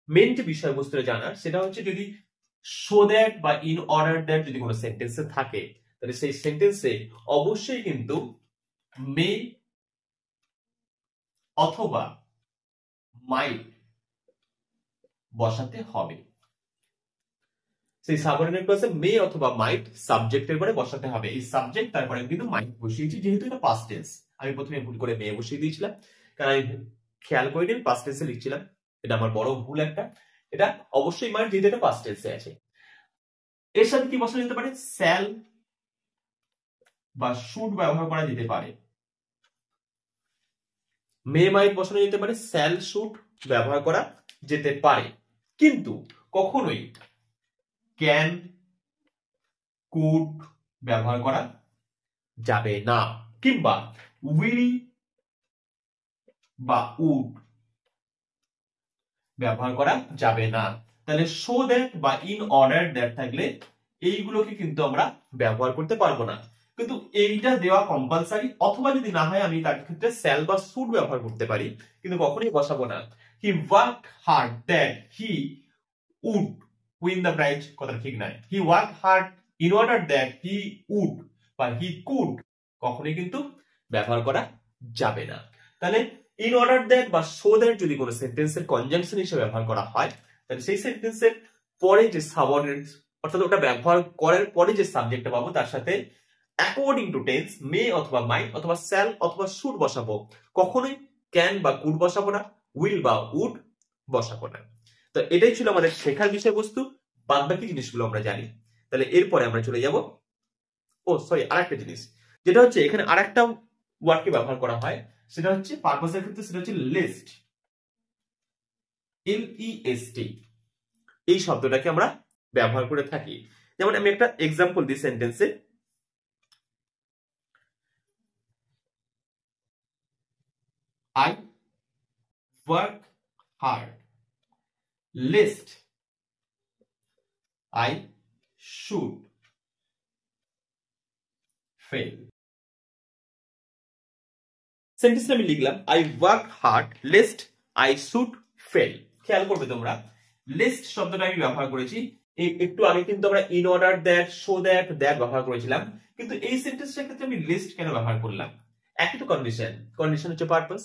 মেন যে বিষয়বস্তুটা জানার সেটা হচ্ছে, যদি সো দ্যাট বা ইন অর্ডার দ্যাট যদি কোনো সেন্টেন্সে থাকে, তাহলে সেই সেন্টেন্সে অবশ্যই কিন্তু মে অথবা মাইট বসাতে হবে। সেই সাবঅর্ডিনেট ক্লজে মে অথবা মাইট সাবজেক্টের পরে বসাতে হবে। এই সাবজেক্ট তারপরে কিন্তু মাইট বসিয়েছি, যেহেতু এটা পাস্ট টেন্স। আমি প্রথমে ভুল করে মে বসিয়ে দিয়েছিলাম, কারণ আমি খেয়াল করিনি পাস্ট টেন্সে লিখছিলাম। এটা আমার বড় ভুল একটা। এটা অবশ্যই মাইট, যেহেতু এটা পাস্ট টেন্সে আছে। এর সাথে কি বসানো যেতে পারে? শ্যাল বা শুড ব্যবহার করা যেতে পারে। মে মাইট বসানো যেতে পারে, শ্যাল শুড ব্যবহার করা যেতে পারে, কিন্তু কখনোই ক্যান কুড ব্যবহার করা যাবে না, কিংবা উইল বা উড ব্যবহার করা যাবে না। তাহলে সো দ্যাট বা ইন অর্ডার দ্যাট থাকলে এইগুলোকে কিন্তু আমরা ব্যবহার করতে পারবো না, কিন্তু এইটা দেওয়া কম্পালসারি। অথবা যদি না হয় আমি তার ক্ষেত্রে শ্যাল বা শুড ব্যবহার করতে পারি, কিন্তু কখনোই বসাবো না he worked hard that he would win the prize. কথা ঠিক নয়। He worked hard in order that he would বা হি কুড কখনোই কিন্তু ব্যবহার করা যাবে না। তাহলে ইন অর্ডার দ্যাট বা সো দ্যাট যদি কোনো সেন্টেন্সের কনজাংশন হিসেবে ব্যবহার করা হয়, তাহলে সেই সেন্টেন্সের পরে যে সাবঅর্ডিনেট, অর্থাৎ ওটা ব্যবহার করার পরে যে সাবজেক্টটা পাবো তার সাথে অ্যাকর্ডিং টু টেন্স মে অথবা মাইট অথবা শ্যাল অথবা শুড বসাবো। কখনোই ক্যান বা কুড বসাবো না, উইল বা উড বসাবো না। তো এটাই ছিল আমাদের শেখার বিষয়বস্তু। বাদ বাকি জিনিসগুলো আমরা জানি। তাহলে এরপরে আমরা চলে যাব, আরেকটা জিনিস, যেটা হচ্ছে এখানে আরেকটা ওয়ার্ডকে ব্যবহার করা হয়, সেটা হচ্ছে পারপাসের ক্ষেত্রে, সেটা হচ্ছে লিস্ট, LEST। এই শব্দটাকে আমরা ব্যবহার করে থাকি। যেমন আমি একটা এক্সাম্পল দিই সেন্টেন্সে, I work hard lest I should fail। সেন্টেন্সটা আমি লিখলাম, I work hard lest I should fail। খেয়াল করবে তোমরা, লিস্ট শব্দটা আমি ব্যবহার করেছি। একটু আগে কিন্তু আমরা in order that, so that ব্যবহার করেছিলাম, কিন্তু এই সেন্টেন্সটার ক্ষেত্রে আমি লিস্ট কেন ব্যবহার করলাম? একই তো কন্ডিশন হচ্ছে পারপাস।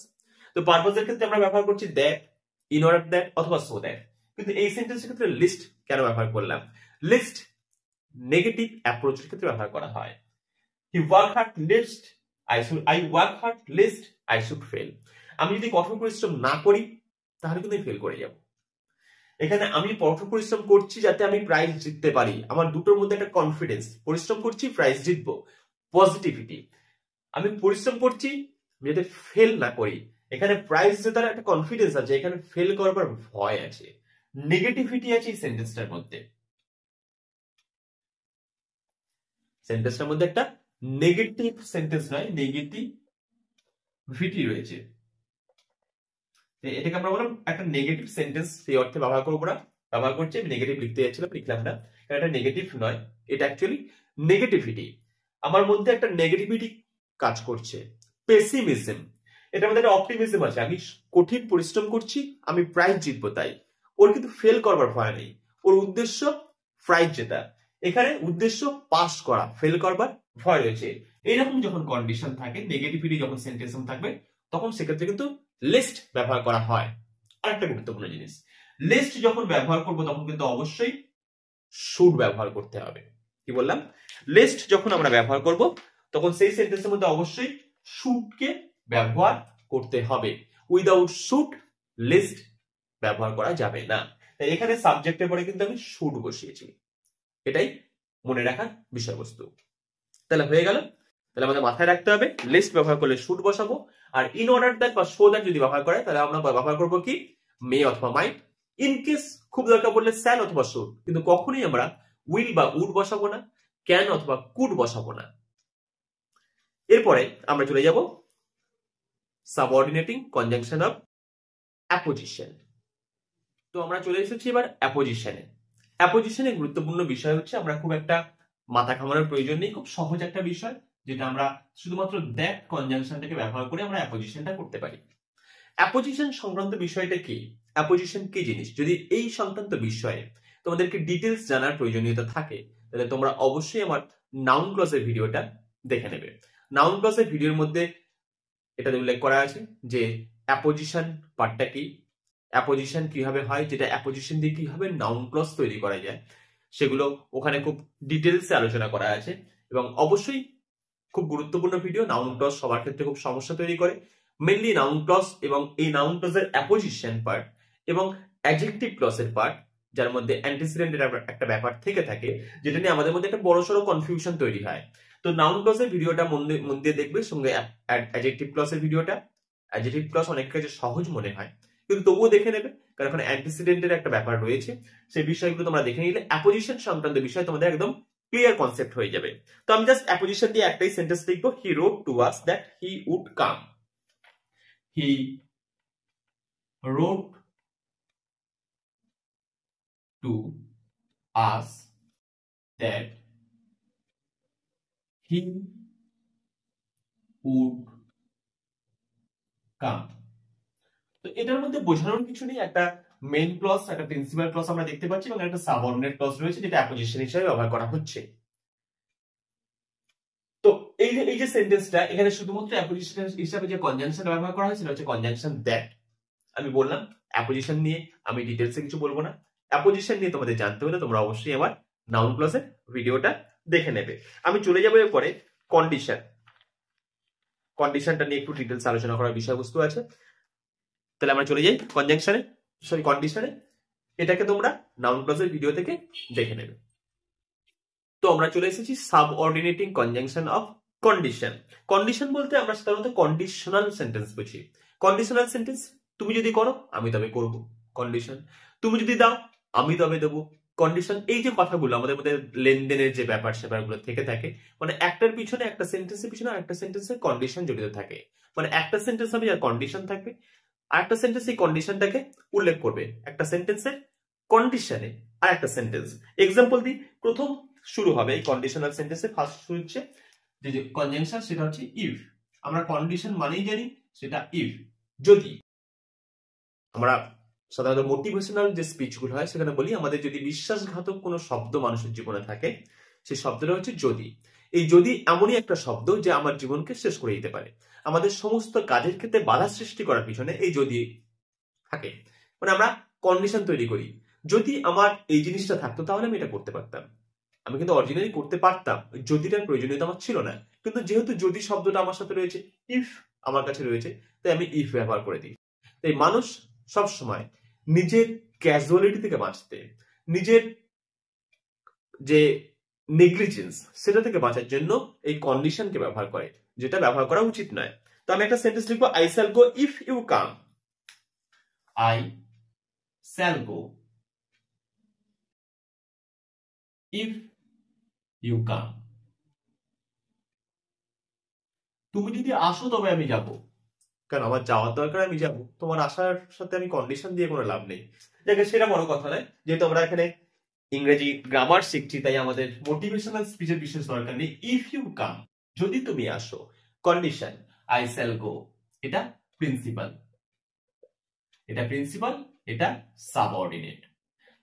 তো পারপাসের ক্ষেত্রে আমরা ব্যবহার করছি দ্যাট, ইন অর্ডার দ্যাট অথবা সো দ্যাট, কিন্তু এই সেন্টেন্সের ক্ষেত্রে লিস্ট কেন ব্যবহার করলাম? লিস্ট নেগেটিভ অ্যাপ্রোচের ক্ষেত্রে ব্যবহার করা হয়। He work hard lest I work hard lest I should fail। আমি যদি কঠোর পরিশ্রম না করি তাহলে কিন্তু ফেল করে যাব। এখানে আমি কঠোর পরিশ্রম করছি যাতে আমি প্রাইজ জিততে পারি, আমার দুটোর মধ্যে একটা কনফিডেন্স। পরিশ্রম করছি, প্রাইজ জিতবো, পজিটিভিটি। আমি পরিশ্রম করছি যাতে ফেল না করি, এখানে প্রাইজ জেতার একটা কনফিডেন্স আছে, এখানে ফেল করবার ভয় আছে, নেগেটিভিটি আছে এই সেন্টেন্সটার মধ্যে। সেন্টেন্সটার মধ্যে একটা নেগেটিভ সেন্টেন্স নয়, নেগেটিভিটি রয়েছে। এটাকে আমরা বললাম একটা নেগেটিভ সেন্টেন্স, সেই অর্থে ব্যবহার করবো না, ব্যবহার করছি। আমি নেগেটিভ লিখতে যাচ্ছিলাম, লিখলাম না, কারণ এটা নেগেটিভ নয়, এটা অ্যাকচুয়ালি নেগেটিভিটি। আমার মধ্যে একটা নেগেটিভিটি কাজ করছে, পেসিমিজম। এটার মধ্যে একটা অপটিমিজম আছে, আমি কঠিন পরিশ্রম করছি, আমি প্রাইজ জিতবো, তাই ওর কিন্তু ফেল করবার ভয় নেই, ওর উদ্দেশ্য প্রাইজ জেতা। এখানে উদ্দেশ্য পাস করা, ফেল করবার ভয় রয়েছে। এইরকম যখন কন্ডিশন থাকে, নেগেটিভিটি যখন সেন্টেন্স থাকবে, তখন সেক্ষেত্রে কিন্তু লিস্ট ব্যবহার করা হয়। আরেকটা গুরুত্বপূর্ণ জিনিস, লিস্ট যখন ব্যবহার করব তখন কিন্তু অবশ্যই শুড ব্যবহার করতে হবে। কি বললাম? লিস্ট যখন আমরা ব্যবহার করব তখন সেই সেন্টেন্সের মধ্যে অবশ্যই শুডকে ব্যবহার করতে হবে। উইদাউট শুড লিস্ট ব্যবহার করা যাবে না। তাই এখানে সাবজেক্টের পরে কিন্তু আমি শুড বসিয়েছি, এটাই মনে রাখার বিষয়বস্তু। তাহলে হয়ে গেল। তাহলে আমাদের মাথায় রাখতে হবে, লিস্ট ব্যবহার করলে শুড বসাবো, আর ইন অর্ডার দ্যাট বা সো দ্যাট যদি ব্যবহার করে তাহলে আমরা ব্যবহার করবো কি? মে অথবা মাইট। ইন কেস খুব দরকার পড়লে শ্যাল অথবা শুড, কিন্তু কখনোই আমরা উইল বা উড বসাবো না, ক্যান অথবা কুড বসাবো না। এরপরে আমরা চলে যাব সাবঅর্ডিনেটিং কনজাংশন অফ অ্যাপোজিশন। তো আমরা চলে এসেছি এবার অ্যাপোজিশনে। অ্যাপোজিশনের গুরুত্বপূর্ণ বিষয় হচ্ছে আমরা খুব একটা মাথা ঘামানোর প্রয়োজন নেই, খুব সহজ একটা বিষয় যেটা আমরা শুধুমাত্র দ্যাট কনজাংশনটাকে ব্যবহার করে আমরা অ্যাপোজিশনটা করতে পারি। অ্যাপোজিশন সংক্রান্ত বিষয়টা কি, অ্যাপোজিশন কি জিনিস, যদি এই সংক্রান্ত বিষয়ে তোমাদেরকে ডিটেলস জানার প্রয়োজনীয়তা থাকে তাহলে তোমরা অবশ্যই আমার নাউন ক্লজের ভিডিওটা দেখে নেবে। নাউন ক্লজের ভিডিওর মধ্যে এটাতে উল্লেখ করা আছে যে অ্যাপোজিশন পার্টটা কি, অ্যাপোজিশন কিভাবে হয়, যেটা অ্যাপোজিশন দিয়ে কিভাবে নাউন ক্লজ তৈরি করা যায়, সেগুলো ওখানে খুব ডিটেলসে আলোচনা করা আছে। এবং অবশ্যই খুব গুরুত্বপূর্ণ ভিডিও, নাউন ক্লজ সবার ক্ষেত্রে খুব সমস্যা তৈরি করে, মেনলি নাউন ক্লজ এবং এই নাউন ক্লজের অ্যাপোজিশন পার্ট এবং অ্যাডজেক্টিভ ক্লজের পার্ট, যার মধ্যে অ্যান্টিসিডেন্টের একটা ব্যাপার থেকে থাকে, যেটা নিয়ে আমাদের মধ্যে একটা বড়সড় কনফিউশন তৈরি হয়। তো নাউন ক্লজের ভিডিওটা মন দিয়ে দেখবে, সঙ্গে অ্যাডজেক্টিভ ক্লজের ভিডিওটা। অ্যাডজেক্টিভ ক্লজ অনেক কাছে সহজ মনে হয়, কিন্তু তবুও দেখে নেবে, কারণ এখন অ্যান্টিসিডেন্টের একটা ব্যাপার রয়েছে, সেই বিষয়গুলো তোমরা দেখে নিলে অ্যাপোজিশন সংক্রান্ত বিষয় তোমাদের একদম ক্লিয়ার কনসেপ্ট হয়ে যাবে। তো আমি জাস্ট অ্যাপোজিশন দিয়ে একটাই সেন্টেন্স লিখবো, he wrote to us that he would come. He wrote to us that he would come. তো এটার মধ্যে বোঝানোর কিছু নেই, একটা মেইন ক্লজ, একটা প্রিন্সিপাল ক্লজ আমরা দেখতে পাচ্ছি এবং একটা সাবঅর্ডিনেট ক্লজ রয়েছে যেটা অ্যাপোজিশন হিসেবে ব্যবহার করা হচ্ছে। তো এই যে সেন্টেন্সটা, এখানে শুধুমাত্র অ্যাপোজিশন হিসাবে যে কনজাংশন ব্যবহার করা হয়েছে সেটা হচ্ছে কনজাংশন দ্যাট। আমি বললাম অ্যাপোজিশন নিয়ে আমি ডিটেলসে কিছু বলবো না, অ্যাপোজিশন নিয়ে তোমাদের জানতে হলে তোমরা অবশ্যই আমার নাউন ক্লজের ভিডিওটা দেখে নেবে। আমি চলে যাবো এরপরে কন্ডিশন। কন্ডিশনটা নিয়ে একটু ডিটেলস আলোচনা করার বিষয়বস্তু আছে, তাহলে আমরা চলে যাই কনজাংশনে, সরি কন্ডিশনে। এটাকে তোমরা নাউন ক্লজের ভিডিও থেকে দেখে নেবে। তো আমরা চলে এসেছি subordinating conjunction of condition. Condition বলতে আমরা সাধারণত কন্ডিশনাল সেন্টেন্স বুঝি। কন্ডিশনাল সেন্টেন্স, তুমি যদি করো আমি তবে করব, কন্ডিশন। তুমি যদি দাও আমি তবে দেবো, কন্ডিশন। এই যে কথাগুলো আমাদের মধ্যে লেনদেনের যে ব্যাপার স্যাপারগুলো থেকে থাকে, মানে একটার পিছনে, একটা সেন্টেন্সের পিছনে একটা সেন্টেন্সের কন্ডিশন জড়িত থাকে। মানে একটা সেন্টেন্স হবে যার কন্ডিশন থাকবে, আর একটা সেন্টেন্স এই কন্ডিশনটাকে উল্লেখ করবে একটা সেন্টেন্সের কন্ডিশনে। আর একটা সেন্টেন্স এক্সাম্পল দিই, প্রথম শুরু হবে এই কন্ডিশনাল সেন্টেন্সে, ফার্স্ট শুরু হচ্ছে যে কনজাংশন, সেটা হচ্ছে ইফ। আমরা কন্ডিশন মানেই জানি সেটা ইফ। যদি আমরা সাধারণত মোটিভেশনাল যে স্পিচগুলো হয় সেখানে বলি, আমাদের যদি বিশ্বাসঘাতক কোনো শব্দ মানুষের জীবনে থাকে, সেই শব্দটা হচ্ছে যদি। এই যদি এমনই একটা শব্দ যে আমার জীবনকে শেষ করে দিতে পারে, আমাদের সমস্ত কাজের ক্ষেত্রে বাধা সৃষ্টি করার পিছনে এই যদি থাকে। মানে আমরা কন্ডিশন তৈরি করি, যদি আমার এই জিনিসটা থাকতো তাহলে আমি এটা করতে পারতাম। আমি কিন্তু অরিজিনালি করতে পারতাম, যদিটার প্রয়োজনীয়তা আমার ছিল না, কিন্তু যেহেতু যদি শব্দটা আমার সাথে রয়েছে, ইফ আমার কাছে রয়েছে, তাই আমি ইফ ব্যবহার করে দিই। তাই মানুষ সব সময় নিজের ক্যাজুয়ালিটি থেকে বাঁচতে, নিজের যে নেগলিজেন্স সেটা থেকে বাঁচার জন্য এই কন্ডিশনকে ব্যবহার করে, যেটা ব্যবহার করা উচিত নয়। তো আমি একটা সেন্টেন্স লিখবো, I shall go if you come. I shall go if you come. তুমি যদি আসো তবে আমি যাব, কারণ আমার যাওয়ার দরকার, আমি যাব। তোমার আসার সাথে আমি কন্ডিশন দিয়ে কোনো লাভ নেই। দেখে সেটা বড় কথা নয়, যেহেতু আমরা এখানে ইংরেজি গ্রামার শিখছি তাই আমাদের মোটিভেশনাল স্পিচের বিশেষ দরকার নেই। ইফ ইউ কাম, যদি তুমি আসো, কন্ডিশন আই শ্যাল গো, এটা প্রিন্সিপাল, এটা প্রিন্সিপাল, এটা সাবঅর্ডিনেট।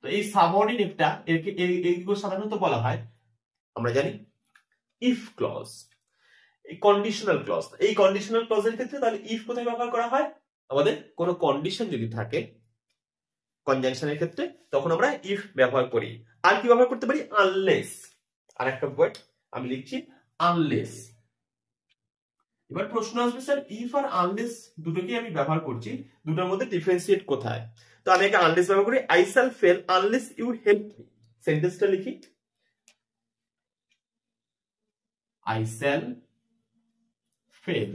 তো এই সাবঅর্ডিনেটটা এইগুলো সাধারণত বলা হয়, আমরা জানি, ইফ ক্লজ, এই কন্ডিশনাল ক্লজ। এই কন্ডিশনাল ক্লজের ক্ষেত্রে তাহলে ইফ কোথায় ব্যবহার করা হয়, আমাদের কোনো কন্ডিশন যদি থাকে কনজাংশনের ক্ষেত্রে, তখন আমরা ইফ ব্যবহার করি। আর কি ব্যবহার করতে পারি, আনলেস। আর একটা ওয়ার্ড আমি লিখছি, আনলেস। এবার প্রশ্ন আসবে, স্যার ইফ আর আনলেস দুটোকে আমি ব্যবহার করছি, দুটোর মধ্যে ডিফারেন্সিয়েট কোথায়? তো আমি একটা আনলেস ব্যবহার করি, I shall fail unless you help me. সেন্টেন্সটা লিখি, I shall fail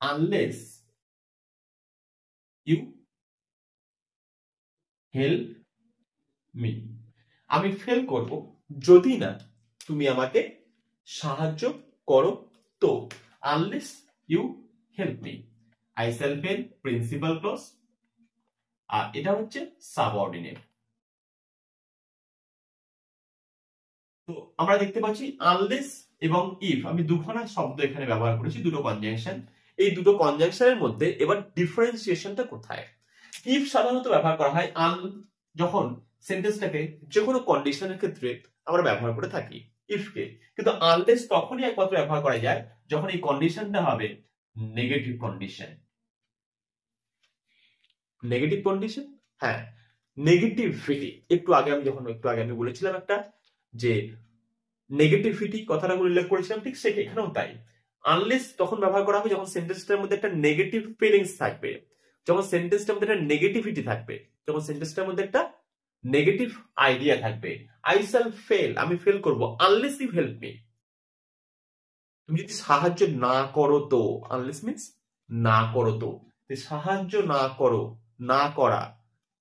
unless you help me. আমি ফেল করব যদি না তুমি আমাকে সাহায্য করো। তো unless you help me, I shall fail principal clause, আর এটা হচ্ছে সাবঅর্ডিনেট। তো আমরা দেখতে পাচ্ছি আনলেস এবং ইফ, আমি দুখানা শব্দ এখানে ব্যবহার করেছি, দুটো কনজাংশন। এই দুটো কনজাংশনের মধ্যে এবার ডিফারেন্সিয়েশনটা কোথায়? ইফ সাধারণত ব্যবহার করা হয় যখন সেন্টেন্সটাকে যে কোনো কন্ডিশনের ক্ষেত্রে আমরা ব্যবহার করে থাকি ইফকে, কিন্তু আনলেস তখনই একমাত্র ব্যবহার করা যায় যখন এই কন্ডিশনটা হবে নেগেটিভ কন্ডিশন। নেগেটিভ কন্ডিশন, হ্যাঁ, নেগেটিভিটি। একটু আগে আমি বলেছিলাম একটা যে নেগেটিভিটি কথাটা উল্লেখ করেছিলাম, ঠিক এখানেও তাই। আনলেস তখন ব্যবহার করা হবে যখন সেন্টেন্সটার মধ্যে একটা নেগেটিভ ফিলিংস থাকবে, যখন সেন্টেন্সটার মধ্যে একটা নেগেটিভিটি থাকবে, যখন সেন্টেন্সটার মধ্যে একটা নেগেটিভ আইডিয়া থাকবে। আই শ্যাল ফেল, আমি ফেল করব, আনলেস ইউ হেল্প মি। তুমি যদি সাহায্য না করো তো, আনলেস মিন্স না করো তো, সাহায্য না করো, না করা,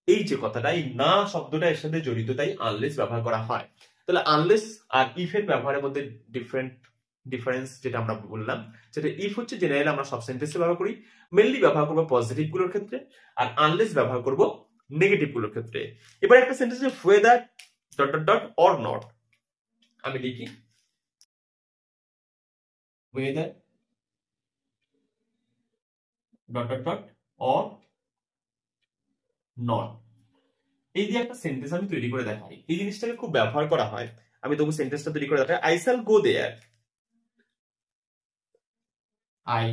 এই যে কথাটা, এই না শব্দটা এর সাথে জড়িত, তাই আনলেস ব্যবহার করা হয়। তাহলে আনলেস আর ইফ এর ব্যবহারের মধ্যে ডিফারেন্স যেটা আমরা বললাম, সেটা ইফ হচ্ছে জেনারেলি আমরা সব সেন্টেন্সে ব্যবহার করি, মেনলি ব্যবহার করবো পজিটিভ গুলোর ক্ষেত্রে, আর আনলেস ব্যবহার করব নেগেটিভ গুলোর ক্ষেত্রে। এবার একটা sentence weather dot dot dot or not, আমি লিখি weather dot dot dot or not, এই দিয়ে একটা সেন্টেন্স আমি তৈরি করে দেখাই। এই জিনিসটাকে খুব ব্যবহার করা হয়, আমি তবু সেন্টেন্সটা তৈরি করে দেখাই। I shall go there, I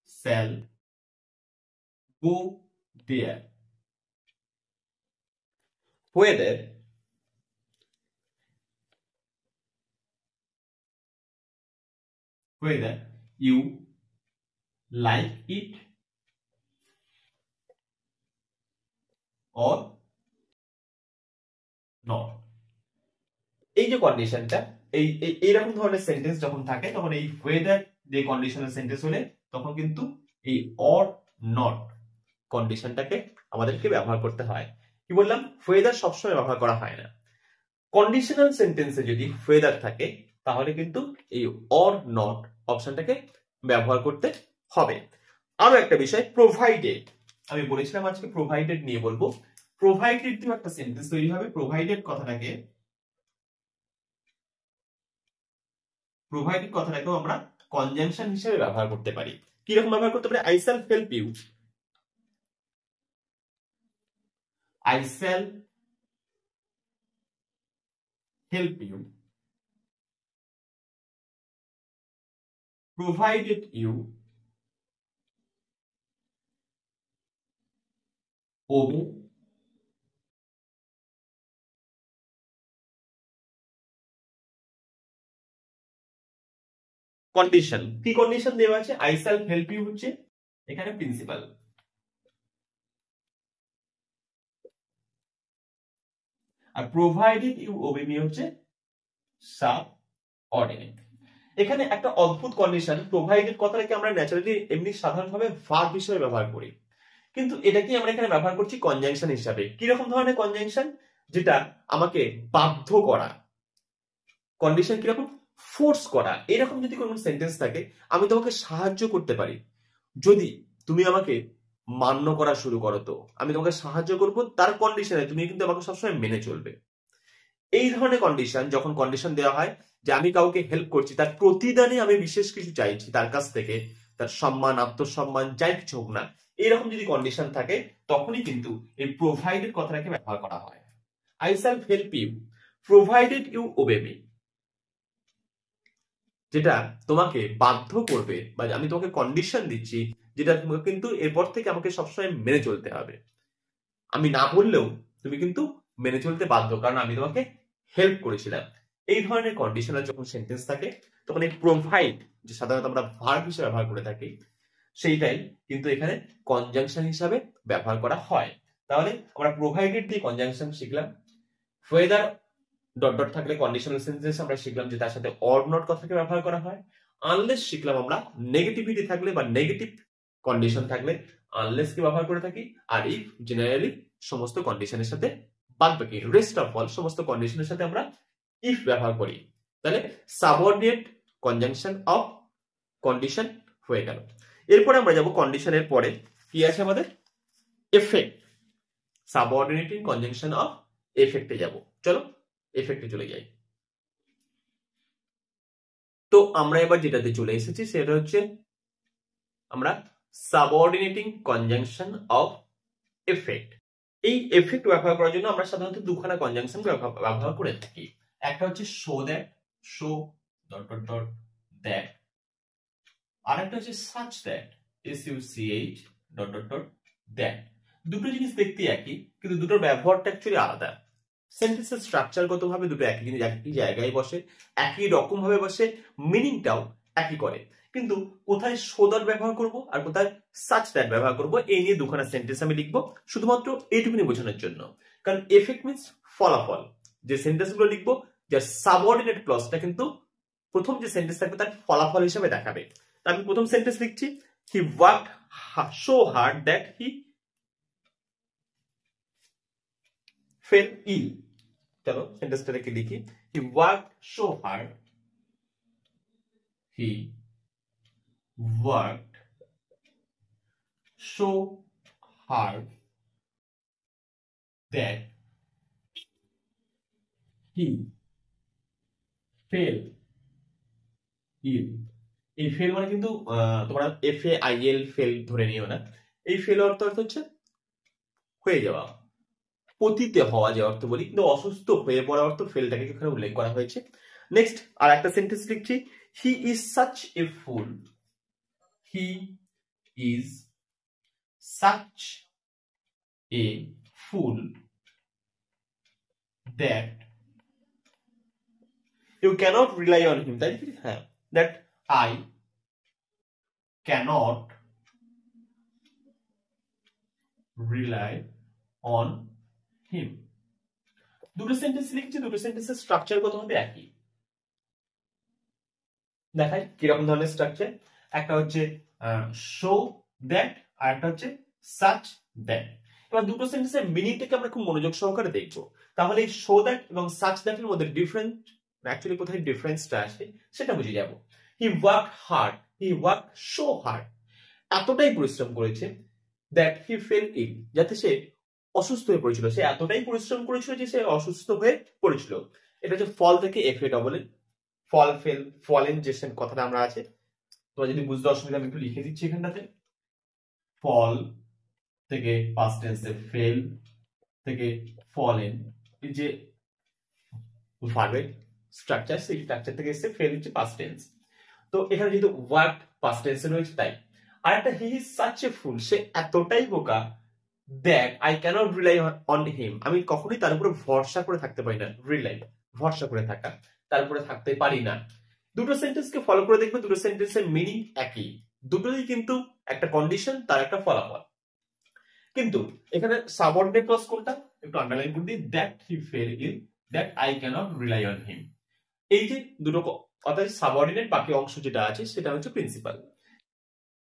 shall go there. whether you like it or not, এই যে কন্ডিশনটা, এইরকম ধরনের সেন্টেন্স যখন থাকে তখন এই ওয়েদার যে কন্ডিশনাল সেন্টেন্স হলে তখন কিন্তু এই অর নট কন্ডিশনটাকে আমাদেরকে ব্যবহার করতে হয়। কি বললাম, ওয়েদার সবসময় ব্যবহার করা হয় না। কন্ডিশনাল সেন্টেন্সে যদি ওয়েদার থাকে তাহলে কিন্তু এই অর নট অপশনটাকে ব্যবহার করতে হবে। আরো একটা বিষয়, প্রোভাইডেড, আমি বলেছিলাম আজকে প্রোভাইডেড নিয়ে বলবো। প্রোভাইডেড দিয়ে একটা সেন্টেন্স তৈরি হবে। প্রোভাইডেড কথাটাকেও আমরা কনজাংশন হিসেবে ব্যবহার করতে পারি। কিরকম ব্যবহার করতে পারি? I shall help you, I shall help you provided you obey condition. কি কন্ডিশন দেওয়া আছে? I shall help you হচ্ছে এখানে প্রিন্সিপাল, আর provided you obey me হচ্ছে সাবঅর্ডিনেট। এখানে একটা অদ্ভুত কন্ডিশন, প্রোভাইডেড কথাটাকে আমরা ন্যাচারালি এমনি সাধারণভাবে ভার্ব হিসেবে ব্যবহার করি, কিন্তু এটাকে আমরা এখানে ব্যবহার করছি কনজাংশন হিসাবে। কিরকম ধরনের কনজাংশন? যেটা আমাকে বাধ্য করা। কন্ডিশন কিরকম? ফোর্স করা। এরকম যদি কোনো সেন্টেন্স থাকে, আমি তোমাকে সাহায্য করতে পারি যদি তুমি আমাকে মান্য করা শুরু করো, তো আমি তোমাকে সাহায্য করব, তার কন্ডিশনে তুমি কিন্তু আমাকে সবসময় মেনে চলবে। এই ধরনের কন্ডিশন, যখন কন্ডিশন দেওয়া হয় যে আমি কাউকে হেল্প করছি, তার প্রতিদানে আমি বিশেষ কিছু চাইছি তার কাছ থেকে, তার সম্মান, আত্মসম্মান, যাই কিছু হোক না, এরকম যদি কন্ডিশন থাকে তখনই কিন্তু এই প্রোভাইডেড কথাটাকে ব্যবহার করা হয়। I shall help you provided you obey me, যেটা তোমাকে বাধ্য করবে, বা আমি তোমাকে কন্ডিশন দিচ্ছি যেটা তোমাকে কিন্তু এরপর থেকে আমাকে সবসময় মেনে চলতে হবে। আমি না বললেও তুমি কিন্তু মেনে চলতে বাধ্য, কারণ আমি তোমাকে হেল্প করেছিলাম। এই ধরনের কন্ডিশনাল যখন সেন্টেন্স থাকে তখন এই প্রোভাইড, যে সাধারণত আমরা ভার্ব হিসেবে ব্যবহার করে থাকি, সেইটাই কিন্তু এখানে কনজাংশন হিসাবে ব্যবহার করা হয়। তাহলে আমরা প্রোভাইডেড দিয়ে কনজাংশন শিখলাম। ওয়েদার ডট ডট থাকলে কন্ডিশনাল সেন্টেন্স আমরা শিখলাম যে তার সাথে অর নট কথাকে ব্যবহার করা হয়। আনলেস শিখলাম আমরা নেগেটিভিটি থাকলে বা নেগেটিভ কন্ডিশন থাকলে আনলেস কে ব্যবহার করে থাকি। আর ইফ জেনারেলি সমস্ত কন্ডিশনের সাথে, বাদ বাকি রেস্ট অফ অল সমস্ত কন্ডিশনের সাথে আমরা ইফ ব্যবহার করি। তাহলে সাবঅর্ডিনেট কনজাংশন অফ কন্ডিশন হয়ে গেল। এরপরে আমরা যাব কন্ডিশনের পরে কি আছে আমাদের? এফেক্ট। সাবঅর্ডিনেটিং কনজাংশন অফ এফেক্টে যাব। চলো এফেক্টে চলে যাই। তো আমরা এবার যেটাতে চলে এসেছি সেটা হচ্ছে আমরা সাবঅর্ডিনেটিং কনজাংশন অফ এফেক্ট। এই এফেক্ট ব্যবহার করার জন্য আমরা সাধারণত দুখানা কনজাংশন ব্যবহার করে থাকি। একটা হচ্ছে so that, so dot dot dot that, আর একটা হচ্ছে such that, SUCH dot dot dot that. দুটো জিনিস দেখতে একই, কিন্তু দুটোর ব্যবহারটা অ্যাকচুয়ালি আলাদা। সেন্টেন্সের স্ট্রাকচারগত ভাবে দুটো একই জিনিস একই জায়গায় বসে, একই রকম ভাবে বসে, মিনিংটাও একই করে, কিন্তু কোথায় শো দ্যাট ব্যবহার করব আর কোথায় সাচ দ্যাট ব্যবহার করব এই নিয়ে দুখানা সেন্টেন্স আমি লিখবো শুধুমাত্র এইটুকুনি বোঝানোর জন্য। কারণ এফেক্ট মিন্স ফলাফল। যে সেন্টেন্স গুলো লিখবো যার সাবঅর্ডিনেট ক্লজটা কিন্তু প্রথম যে সেন্টেন্স থাকবে তার ফলাফল হিসেবে দেখাবে। আমি প্রথম সেন্টেন্স লিখছি, he worked so hard that he fell ill. চলো সেন্টেন্সটা রেখে লিখি, he worked so hard, he worked so hard that he fell ill. এই ফেল মানে কিন্তু তোমরা FAIL ফেল ধরে নিও না। এই ফেল অর্থ হচ্ছে হয়ে যাওয়া, পতিত হওয়া যে অর্থ বলি, কিন্তু অসুস্থ হয়ে পড়া অর্থ ফেলটাকে এখানে উল্লেখ করা হয়েছে। নেক্সট আর একটা সেন্টেন্স লিখছি, he is such a fool, he is such a fool that you cannot rely on him. তাই হ্যাঁ, that I cannot rely on him। দুটো সেন্টেন্স লিখছি, দুটো সেন্টেন্সের স্ট্রাকচার কত হবে একই। দেখাই কিরকম ধরনের স্ট্রাকচার। একটা হচ্ছে শো দ্যাট আর একটা হচ্ছে সাচ দ্যাট। এবার দুটো সেন্টেন্সের মিনিংটাকে আমরা খুব মনোযোগ সহকারে দেখবো। তাহলে এই শো দ্যাট এবং সাচ দ্যাটের মধ্যে ডিফারেন্ট অ্যাকচুয়ালি কোথায় ডিফারেন্সটা আসে সেটা বুঝে যাবো। হি worked hard, he worked so hard, এতটাই পরিশ্রম করেছে দ্যাট হি ফেল ইল, যাতে সে অসুস্থ হয়ে পড়েছিল। সে এতটাই পরিশ্রম করেছিল যে সে অসুস্থ হয়ে পড়েছিল। এটা হচ্ছে ফল থেকে FA ফল ফেল ফলেন যে কথাটা আমরা আছে, তোমার যদি বুঝতে অসুবিধা আমি একটু লিখে দিচ্ছি এখানটাতে। ফল থেকে পাস্ট টেন্সে ফেল থেকে ফলেন, এই যে ভার্বের স্ট্রাকচার সেই স্ট্রাকচার থেকে এসে ফেল হচ্ছে পাস্ট টেন্স। তো এখানে যেহেতু ওয়ার্ক পাস্ট টেন্সে রয়েছে তাই। আর একটা হি ইজ সাচ এ ফুল, সে এতটাই বোকা that I cannot rely on him, আমি কখনোই তার উপরে ভরসা করে থাকতে পারি না। রিলাই ভরসা করে থাকা, তার উপরে থাকতে পারি না। দুটো সেন্টেন্সকে ফলো করে দেখবে, দুটো সেন্টেন্সের মিনিং একই, দুটোই কিন্তু একটা কন্ডিশন তার একটা ফলাফল। কিন্তু এখানে সাবঅর্ডিনেট ক্লজ কোনটা একটু আন্ডারলাইন করে দিই, that he fell ill, that I cannot rely on him. এই যে দুটো অর্থাৎ সাবঅর্ডিনেট, বাকি অংশ যেটা আছে সেটা হচ্ছে প্রিন্সিপাল।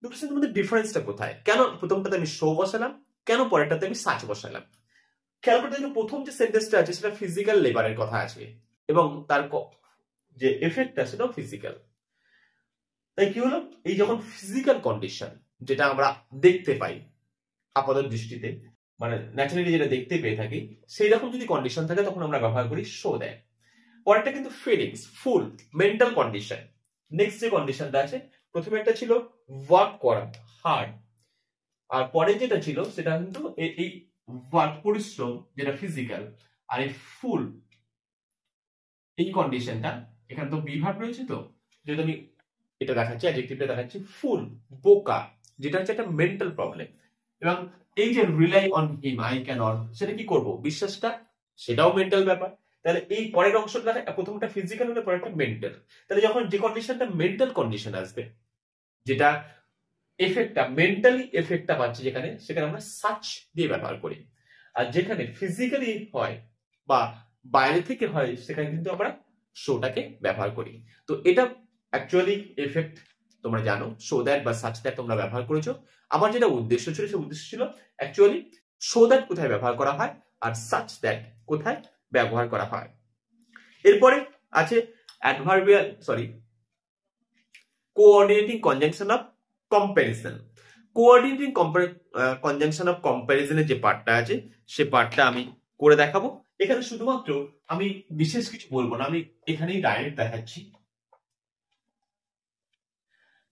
দুটো সেন্টেন্সের মধ্যে ডিফারেন্সটা কোথায়? কেন প্রথমটাতে আমি শো বসালাম, কেন পরেরটাতে আমি সাচ বসালাম? খেয়াল করতে গেলে প্রথম যে সেন্টেন্সটা আছে সেটা ফিজিক্যাল লেবারের কথা আছে এবং তার যে এফেক্টটা সেটাও ফিজিক্যাল। তাই কি হলো, এই যখন ফিজিক্যাল কন্ডিশন যেটা আমরা দেখতে পাই আপাত দৃষ্টিতে, মানে ন্যাচারালি যেটা দেখতে পেয়ে থাকি, সেই রকম যদি কন্ডিশন থাকে তখন আমরা ব্যবহার করি শো দ্যাট। পরেরটা কিন্তু ফিলিংস, ফুল, মেন্টাল কন্ডিশন। নেক্সট যে কন্ডিশনটা আছে, প্রথমে একটা ছিল ওয়ার্ক করা হার্ড, আর পরে যেটা ছিল সেটা কিন্তু এই ওয়ার্ক পরিশ্রম যেটা ফিজিক্যাল, আর এই ফুল এই কন্ডিশনটা এখানে তো বিভাগ রয়েছে। তো যেহেতু আমি এটা দেখাচ্ছি, অ্যাডজেক্টিভটা দেখাচ্ছি, ফুল বোকা যেটা হচ্ছে একটা মেন্টাল প্রবলেম। এবং এই যে rely on him I cannot, সেটা কি করব, বিশ্বাসটা, সেটাও মেন্টাল ব্যাপার। তাহলে এই পরের অংশটা প্রথমটা ফিজিক্যাল হলে পরেরটা মেন্টাল। তাহলে যখন যে কন্ডিশনটা মেন্টাল কন্ডিশন আসবে, যেটা এফেক্টটা মেন্টালি এফেক্টটা পাচ্ছে যেখানে, সেখানে আমরা সাচ দিয়ে ব্যবহার করি। আর যেখানে ফিজিক্যালি হয় বা বাইরে থেকে হয় সেখানে কিন্তু আমরা শোটাকে ব্যবহার করি। তো এটা অ্যাকচুয়ালি এফেক্ট তোমরা জানো, শো দ্যাট বা সাচ দ্যাট তোমরা ব্যবহার করেছো। আমার যেটা উদ্দেশ্য ছিল সে উদ্দেশ্য ছিল অ্যাকচুয়ালি শো দ্যাট কোথায় ব্যবহার করা হয় আর সাচ দ্যাট কোথায় ব্যবহার করা হয়। এরপরে আছে adverbial coordinating conjunction of comparison. Coordinating conjunction of কম্প্যারিজনের যে পার্টটা আছে সে পার্টটা আমি করে দেখাবো। এখানে শুধুমাত্র আমি বিশেষ কিছু বলবো না, আমি এখানেই ডাইরেক্ট দেখাচ্ছি।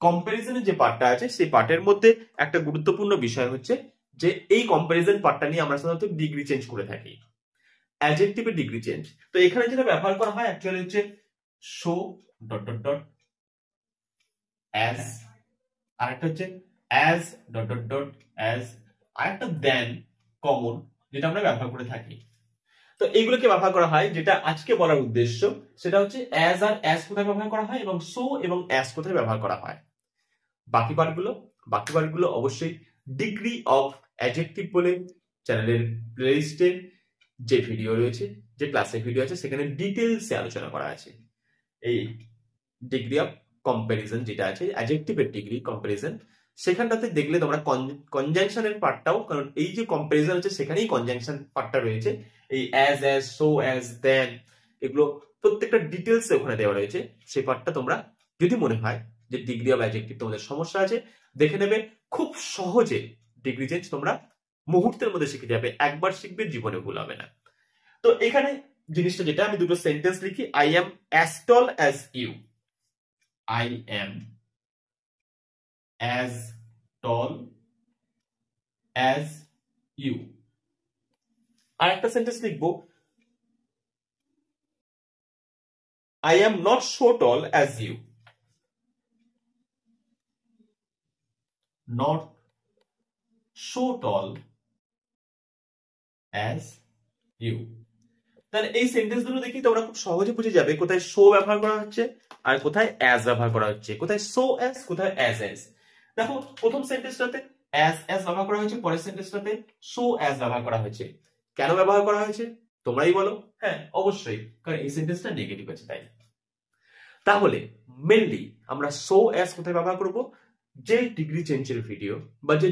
কম্পারিজনের যে পার্টটা আছে সেই পার্টের মধ্যে একটা গুরুত্বপূর্ণ বিষয় হচ্ছে যে এই কম্পারিজন পার্টটা নিয়ে আমরা সাধারণত ডিগ্রি চেঞ্জ করে থাকি, অ্যাডজেক্টিভের ডিগ্রি চেঞ্জ। তো এখানে যেটা ব্যবহার করা হয় অ্যাকচুয়ালি হচ্ছে so dot dot dot as, আর একটা হচ্ছে as dot dot dot as, আর একটা দেন কমন যেটা আমরা ব্যবহার করে থাকি। তো এইগুলোকে ব্যবহার করা হয়, যেটা আজকে বলার উদ্দেশ্য সেটা হচ্ছে অ্যাজ আর অ্যাজ কোথায় ব্যবহার করা হয় এবং সো এবং অ্যাজ কোথায় ব্যবহার করা হয়। বাকি পার্টগুলো অবশ্যই ডিগ্রি অফ অ্যাডজেক্টিভ বলে চ্যানেলের প্লেলিস্টে যে ভিডিও রয়েছে, যে ক্লাসের ভিডিও আছে সেখানে ডিটেলসে আলোচনা করা আছে। এই ডিগ্রি অফ কম্পারিজন যেটা আছে অ্যাডজেক্টিভের ডিগ্রি কম্পারিজন, সেখানটাতে দেখলে তোমরা কনজাংশনের পার্টটাও, কারণ এই যে কম্পারিজন আছে সেখানেই কনজাংশন পার্টটা রয়েছে, এই অ্যাজ অ্যাজ সো অ্যাজ দেন এগুলো প্রত্যেকটা ডিটেলসে ওখানে দেওয়া রয়েছে। সেই পার্টটা তোমরা যদি মনে হয় যে ডিগ্রি অফ অ্যাডজেক্টিভ তোমাদের সমস্যা আছে দেখে নেবে, খুব সহজে ডিগ্রি চেঞ্জ তোমরা মুহূর্তের মধ্যে শিখে যাবে, একবার শিখবে জীবনে ভুল হবে না। তো এখানে জিনিসটা যেটা, আমি দুটো সেন্টেন্স লিখি, I am as tall as you, I am as tall as you। আর একটা সেন্টেন্স লিখবো, I am not so tall as you, not so tall as you। তাহলে এই সেন্টেন্স গুলো দেখি তোমরা খুব সহজে বুঝে যাবে কোথায় সো ব্যবহার করা হচ্ছে আর কোথায় অ্যাজ ব্যবহার করা হচ্ছে, কোথায় সো অ্যাজ কোথায় অ্যাজ অ্যাজ। দেখো প্রথম সেন্টেন্সটাতে অ্যাজ অ্যাজ ব্যবহার করা হয়েছে, পরের সেন্টেন্সটাতে সো অ্যাজ ব্যবহার করা হয়েছে। কেন ব্যবহার করা হয়েছে তোমরাই বলো? হ্যাঁ অবশ্যই, কারণ এই সেন্টেন্সটা নেগেটিভ আছে তাই। তাহলে মেনলি আমরা সো অ্যাজ কোথায় ব্যবহার করব? যে ডিগ্রি চেঞ্জের ভিডিও বা যে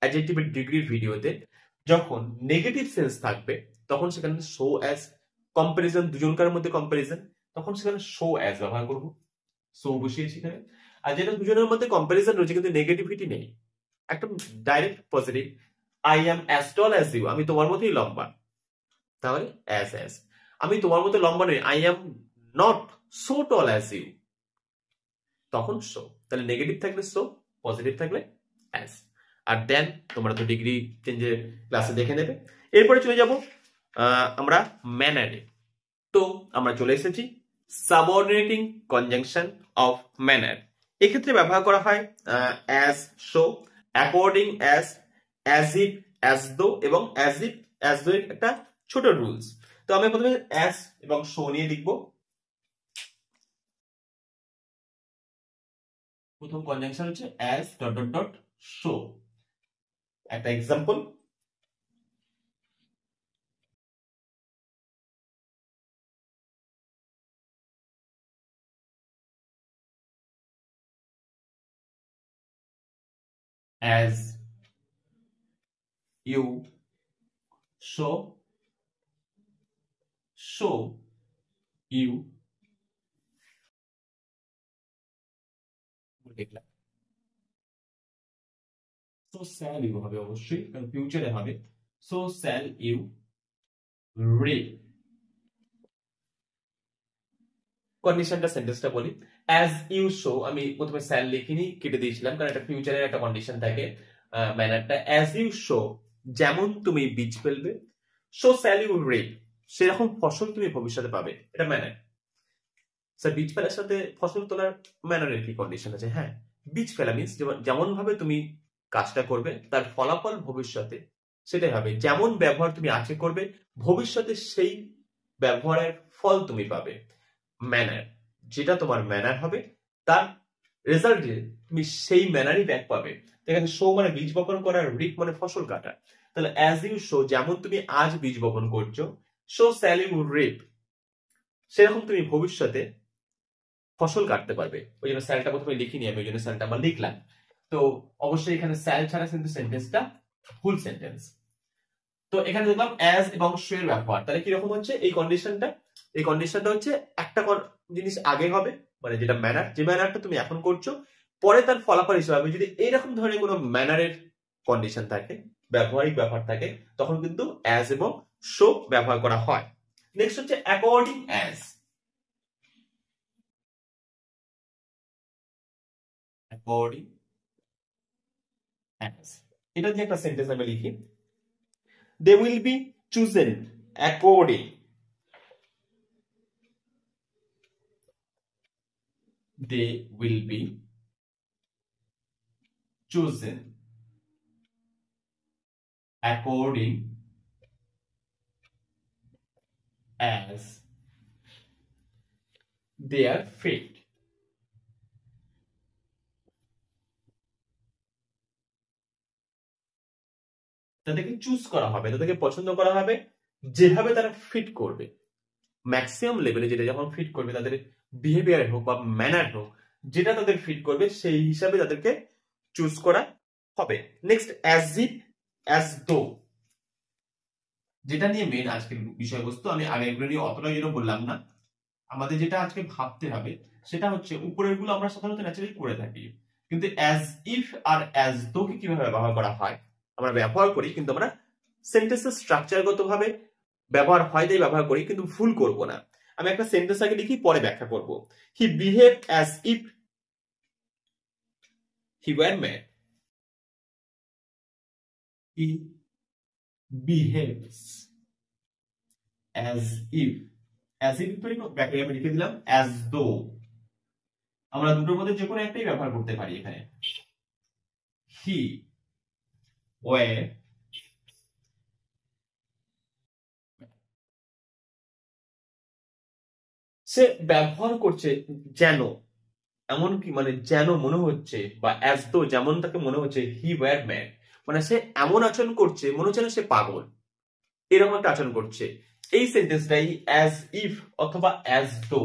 অ্যাডজেক্টিভের ডিগ্রির ভিডিওতে যখন নেগেটিভ সেন্স থাকবে তখন সেখানে সো অ্যাজ, কম্পারিজন দুজনকার মধ্যে কম্পারিজন, তখন সেখানে সো অ্যাজ ব্যবহার করব, সো বসিয়েছি এখানে। আর যেটা দুজনের মধ্যে কম্পারিজন রয়েছে কিন্তু নেগেটিভিটি নেই, একদম direct positive, I am as tall as you, আমি তোমার মতোই লম্বা, তাহলে অ্যাজ অ্যাজ। আমি তোমার মতো লম্বা নই, I am not so tall as you, তখন সো। তাহলে নেগেটিভ থাকলে সো, পজিটিভ থাকলে অ্যাজ। আর দেন তোমরা তো ডিগ্রি চেঞ্জের ক্লাসে দেখে নেবে। এরপরে চলে যাব আমরা ম্যানারে। তো আমরা চলে এসেছি সাবঅর্ডিনেটিং কনজাংশন অফ ম্যানার। এক্ষেত্রে ব্যবহার করা হয় as, so, according as, as if, as though এবং অ্যাজ ইফ অ্যাজ দো এর একটা ছোট রুলস। তো আমি প্রথমে অ্যাজ এবং সো নিয়ে লিখবো। প্রথম কনজাংশন হচ্ছে as dot dot dot so. একটা example, as you show, show you লিখলাম। so shall you হবে অবশ্যই, কারণ ফিউচারে হবে। so shall you read। কন্ডিশনটা সেন্টেন্সটা বলি, as you show, আমি প্রথমে shall লিখিনি, কেটে দিয়েছিলাম কারণ এটা ফিউচারের একটা কন্ডিশন থাকে ম্যানারটা। as you show, যেমন তুমি বীজ ফেলবে, so shall you reap, সেরকম ফসল তুমি ভবিষ্যতে পাবে, এটা ম্যানার। স্যার বীজ ফেলার সাথে ফসল তোলার ম্যানারের কি কন্ডিশন আছে? হ্যাঁ, বীজ ফেলা মিন্স যেমন ভাবে তুমি কাজটা করবে তার ফলাফল ভবিষ্যতে সেটাই হবে, যেমন ব্যবহার তুমি আজকে করবে ভবিষ্যতে সেই ব্যবহারের ফল তুমি পাবে। ম্যানার, যেটা তোমার ম্যানার হবে তার রেজাল্টে তুমি সেই ম্যানারই ব্যাক পাবে। এখানে শো মানে বীজ বপন করা, রিপ মানে ফসল কাটা। তাহলে অ্যাজ ইউ শো, যেমন তুমি আজ বীজ বপন করছো, শো শ্যাল ইউ রিপ, সেরকম তুমি ভবিষ্যতে ফসল কাটতে পারবে। ওই জন্য স্যালটা প্রথমে লিখিনি আমি, ওই জন্য স্যালটা আবার লিখলাম। তো অবশ্যই এখানে স্যাল ছাড়া কিন্তু সেন্টেন্সটা ফুল সেন্টেন্স। তো এখানে দেখলাম অ্যাজ এবং শো এর ব্যবহার, তাহলে কিরকম হচ্ছে এই কন্ডিশনটা? এই কন্ডিশনটা হচ্ছে একটা জিনিস আগে হবে, মানে যেটা ম্যানার, যে ম্যানারটা তুমি এখন করছো পরে তার ফলাফল হিসেবে হবে। যদি এইরকম ধরনের কোনো ম্যানারের কন্ডিশন থাকে, ব্যবহারিক ব্যাপার থাকে, তখন কিন্তু অ্যাজ এবং শো ব্যবহার করা হয়। নেক্সট হচ্ছে অ্যাকর্ডিং অ্যাজ, এটা যে একটা সেন্টেন্স আমি লিখি, they will be chosen according, they will be chosen according as their fate, তাদেরকে চুজ করা হবে, তাদেরকে পছন্দ করা হবে যেভাবে তারা ফিট করবে, ম্যাক্সিমাম লেভেলে যেটা যখন ফিট করবে, তাদের বিহেভিয়ার হোক বা ম্যানার হোক, যেটা তাদের ফিট করবে সেই হিসাবে তাদেরকে চুজ করা হবে। Next as if as though, যেটা নিয়ে মেন আজকের বিষয়বস্তু, আমি আগে এগুলো নিয়ে অতটা বললাম না। আমাদের যেটা আজকে ভাবতে হবে সেটা হচ্ছে, উপরের গুলো আমরা সাধারণত ন্যাচারালি করে থাকি, কিন্তু অ্যাজ ইফ আর অ্যাজ দো কে কিভাবে ব্যবহার করা হয়, আমরা ব্যবহার করি কিন্তু আমরা সেন্টেন্সের স্ট্রাকচারগত ভাবে ব্যবহার হয় তাই ব্যবহার করি, কিন্তু ভুল করব না। আমি একটা সেন্টেন্স আগে লিখি, পরে ব্যাখ্যা করব। He behave as if he were mad, he behaves as if, as if ব্যাখ্যা আমি লিখে দিলাম অ্যাজ দো, আমরা দুটোর মধ্যে যে কোনো একটাই ব্যবহার করতে পারি এখানে। হি ওয়্যার সে ব্যবহার করছে যেন, এমনকি মানে যেন মনে হচ্ছে, বা অ্যাজ দো যেমন তাকে মনে হচ্ছে, হি ওয়্যার ম্যাড মানে সে এমন আচরণ করছে মনে হচ্ছে না সে পাগল, এরকম একটা আচরণ করছে। এই সেন্টেন্সটাই অ্যাজ ইফ অথবা অ্যাজ দো,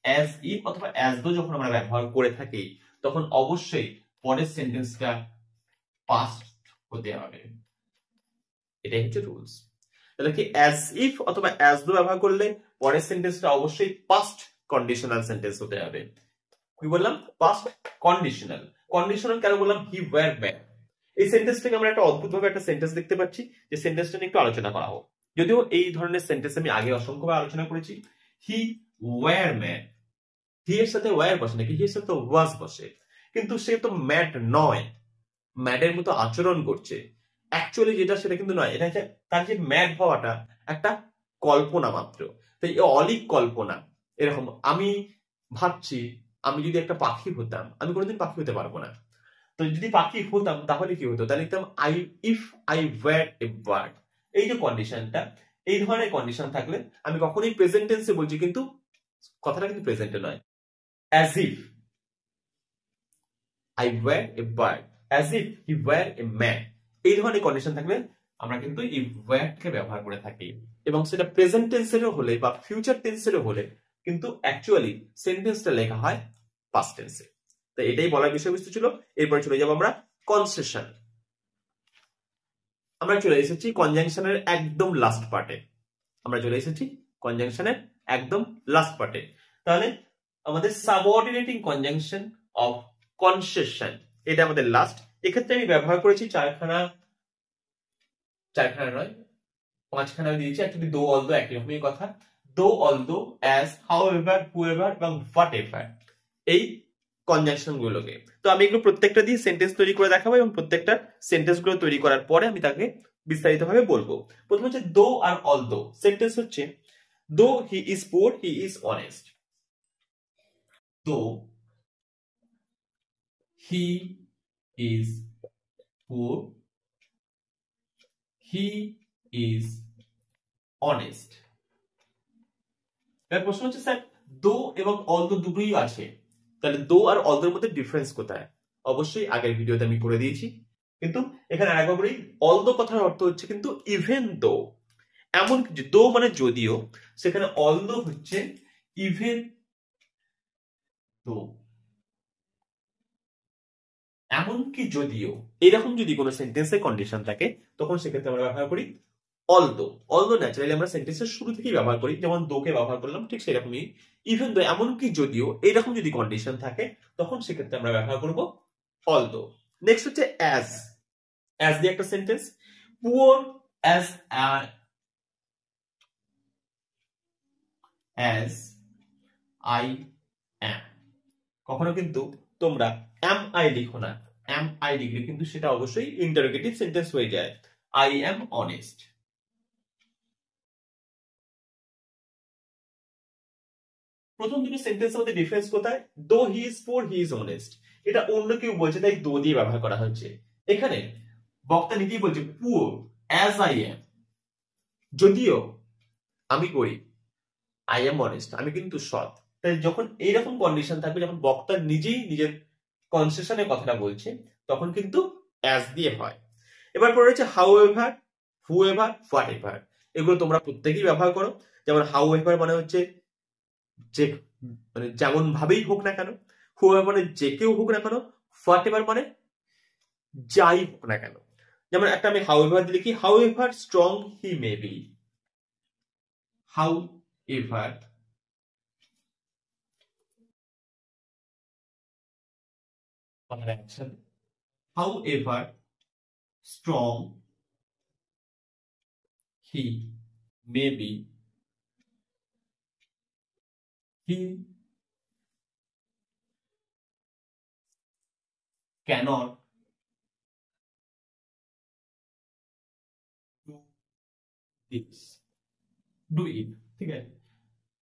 অ্যাজ ইফ অথবা অ্যাজ দো যখন আমরা ব্যবহার করে থাকি তখন অবশ্যই পরের সেন্টেন্সটা পাস্ট হতে হবে, এটাই হচ্ছে রুলস। তাহলে কি অ্যাজ ইফ অথবা অ্যাজ দো ব্যবহার করলে পরের সেন্টেন্সটা অবশ্যই পাস্ট কন্ডিশনাল সেন্টেন্স হতে হবে। কি বললাম? Past conditional. কন্ডিশনাল কেন বললাম? হি ওয়্যার ম্যাড, এই সেন্টেন্স থেকে আমরা একটা অদ্ভুত ভাবে একটা সেন্টেন্স দেখতে পাচ্ছি, যে সেন্টেন্সটা নিয়ে একটু আলোচনা করা হোক। যদিও এই ধরনের সেন্টেন্স আমি আগে অসংখ্যবার আলোচনা করেছি। হি ওয়্যার ম্যাড, হি এর সাথে ওয়্যার বসে নাকি, হি এর সাথে ওয়াজ বসে, কিন্তু সে তো ম্যাড নয়, ম্যাডের মতো আচরণ করছে, অ্যাকচুয়ালি যেটা সেটা কিন্তু নয়, এটা হচ্ছে তার যে ম্যাড হওয়াটা একটা কল্পনা মাত্র। তাই অলিক কল্পনা। এরকম আমি ভাবছি, আমি যদি একটা পাখি হতাম, আমি কোনোদিন পাখি হতে পারবো না। তো যদি পাখি হতাম তাহলে কি হতো? তাহলে লিখতাম I if I were a bird. এই যে কন্ডিশনটা, এই ধরনের কন্ডিশন থাকলে আমি কখনোই প্রেজেন্ট টেন্সে বলছি, কিন্তু কথাটা কিন্তু প্রেজেন্টে নয়। As if I were a bird, as if he were a man, এই ধরনের কন্ডিশন থাকলে আমরা কিন্তু এই ওয়্যারকে ব্যবহার করে থাকি, এবং সেটা প্রেজেন্ট টেন্সেরও হলে বা ফিউচার টেন্সেরও হলে কিন্তু অ্যাকচুয়ালি সেন্টেন্সটা লেখা হয় পাস্ট টেন্সে। তো এটাই বলার বিষয়বস্তু ছিল। এরপরে চলে যাব আমরা কনসেশন। আমরা চলে এসেছি কনজাংশনের একদম লাস্ট পার্টে, আমরা চলে এসেছি কনজাংশনের একদম লাস্ট পার্টে। তাহলে আমাদের সাবঅর্ডিনেটিং কনজাংশন অফ কনসেশন, এটা আমাদের লাস্ট। এক্ষেত্রে আমি ব্যবহার করেছি চারখানা নয়, পাঁচখানা দিয়েছি। অ্যাকচুয়ালি দো অলদো একই রকমই কথা, দো অলদো, অ্যাজ, হাউএভার, হুএভার এবং হোয়াটএভার, এই কনজাংশন গুলোকে। তো আমি এগুলো প্রত্যেকটা দিয়ে সেন্টেন্স তৈরি করে দেখাবো, এবং প্রত্যেকটা সেন্টেন্স গুলো তৈরি করার পরে আমি তাকে বিস্তারিত ভাবে বলবো। প্রথমে হচ্ছে দো আর অলদো। সেন্টেন্স হচ্ছে though he is poor he is honest, though he is poor he is honest. এবার প্রশ্ন হচ্ছে স্যার দো এবং অলদো দুটোই আছে, তাহলে দো আর অলদোর মধ্যে ডিফারেন্স কোথায়? অবশ্যই আগের ভিডিওতে আমি করে দিয়েছি, কিন্তু এখানে আরেকবার বলি, অলদো কথার অর্থ হচ্ছে কিন্তু ইভেন দো, এমন দো মানে যদিও, সেখানে অলদো হচ্ছে ইভেন দো, এমনকি যদিও। এরকম যদি কোনো সেন্টেন্সে কন্ডিশন থাকে তখন সেক্ষেত্রে আমরা ব্যবহার করি অলদো। অলদো ন্যাচারালি আমরা সেন্টেন্সের শুরু থেকেই ব্যবহার করি, যেমন দোকে ব্যবহার করলাম ঠিক সেরকমই ইভেন দো, এমনকি যদিও, এরকম যদি কন্ডিশন থাকে তখন সেক্ষেত্রে আমরা ব্যবহার করব অলদো। নেক্সট হচ্ছে অ্যাজ। অ্যাজ দিয়ে একটা সেন্টেন্স, পুয়ার অ্যাজ আই অ্যাম, কখনো কিন্তু তোমরা এম আই লিখো না, এম আই লিখলে কিন্তু সেটা অবশ্যই ইন্টারোগেটিভ সেন্টেন্স হয়ে যায়। I am honest. প্রথম দুটো সেন্টেন্সের মধ্যে ডিফারেন্স কোথায়? দো he is poor he is honest, এটা অন্য কেউ বলছে তাই দো দিয়ে ব্যবহার করা হচ্ছে। এখানে বক্তা নিজেই বলছে পুওর অ্যাজ আই এম, যদিও আমি গরিব, আই এম অনেস্ট, আমি কিন্তু সৎ। তাই যখন এইরকম কন্ডিশন থাকবে, যখন বক্তা নিজেই নিজের কনসেশনের কথাটা বলছে, তখন কিন্তু অ্যাজ দিয়ে হয়। এবার পরে রয়েছে how ever, who ever, what ever. এগুলো তোমরা প্রত্যেকেই ব্যবহার করো। যেমন হাউ এভার মানে হচ্ছে যে মানে যেমন ভাবেই হোক না কেন, হু এভার মানে যে কেউ হোক না কেন, হোয়াট এভার মানে যাই হোক না কেন। যেমন একটা আমি হাউ এভার দিলে কি, how ever strong he may be, how ever however strong he may be, he cannot do this, do it। ঠিক আছে,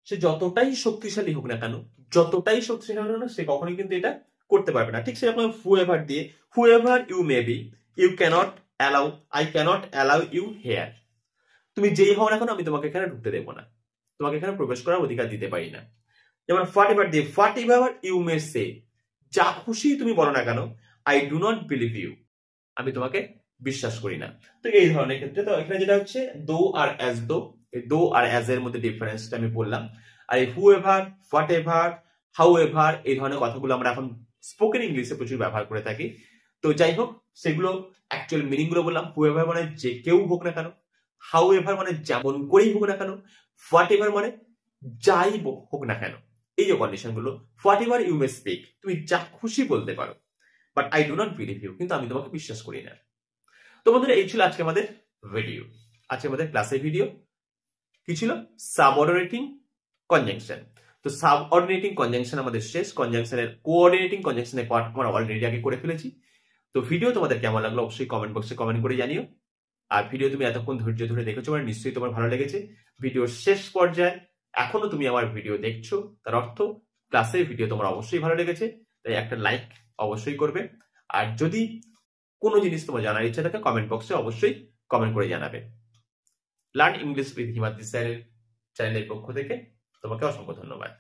সে যতটাই শক্তিশালী হোক না কেন, যতটাই শক্তিশালী হোক না, সে কখনোই কিন্তু এটা করতে পারবে না। ঠিক সেরকম হুএভার দিয়ে, whoever you may be, you cannot allow, I cannot allow you here. তুমি যেই হও না কেন, আমি তোমাকে এখানে ঢুকতে দেবো না, তোমাকে এখানে প্রবেশ করার অধিকার দিতে পারি না। যেমন হোয়াট এভার দিয়ে, whatever you may say, যা খুশি তুমি বলো না কেন, I do not believe you, আমি তোমাকে বিশ্বাস করি না। তো এই ধরনের ক্ষেত্রে তো এখানে যেটা হচ্ছে দো আর অ্যাজ দো, এই দো আর অ্যাজ এর মধ্যে ডিফারেন্সটা আমি বললাম। আর এই হু ever, what ever, how ever, এই ধরনের কথাগুলো আমরা এখন স্পোকেন ইংলিশে প্রচুর ব্যবহার করে থাকি। তো যাই হোক, সেগুলো অ্যাকচুয়াল মিনিং গুলো বললাম। হু এভার মানে যে কেউ হোক না কেন, হাউ এভার মানে যেমন করেই হোক না কেন, হোয়াট এভার মানে যাই হোক না কেন। এই যে কন্ডিশন গুলো, whatever you may speak, তুমি যা খুশি বলতে পারো, but I do not believe you, কিন্তু আমি তোমাকে বিশ্বাস করি না। তো বন্ধুরা, এই ছিল আজকে আমাদের ভিডিও, আজকে আমাদের ক্লাসের ভিডিও। কি ছিল? Subordinating conjunction. তো সাবঅর্ডিনেটিং কনজাংশন আমাদের শেষ। কনজাংশনের কোঅর্ডিনেটিং কনজাংশনের পার্ট আমরা অলরেডি আগে করে ফেলেছি। তো ভিডিও তোমাদের কেমন লাগলো অবশ্যই কমেন্ট বক্সে কমেন্ট করে জানিও। আর ভিডিও তুমি এতক্ষণ ধৈর্য ধরে দেখেছো মানে নিশ্চয়ই তোমার ভালো লেগেছে। ভিডিওর শেষ পর্যায়ে এখনো তুমি আমার ভিডিও দেখছো, তার অর্থ ক্লাসের ভিডিও তোমার অবশ্যই ভালো লেগেছে। তাই একটা লাইক অবশ্যই করবে। আর যদি কোনো জিনিস তোমার জানার ইচ্ছা থাকে, কমেন্ট বক্সে অবশ্যই কমেন্ট করে জানাবে। লার্ন ইংলিশ উইথ হিমাদ্রি স্যারের চ্যানেলের পক্ষ থেকে তোমাকে অসংখ্য ধন্যবাদ।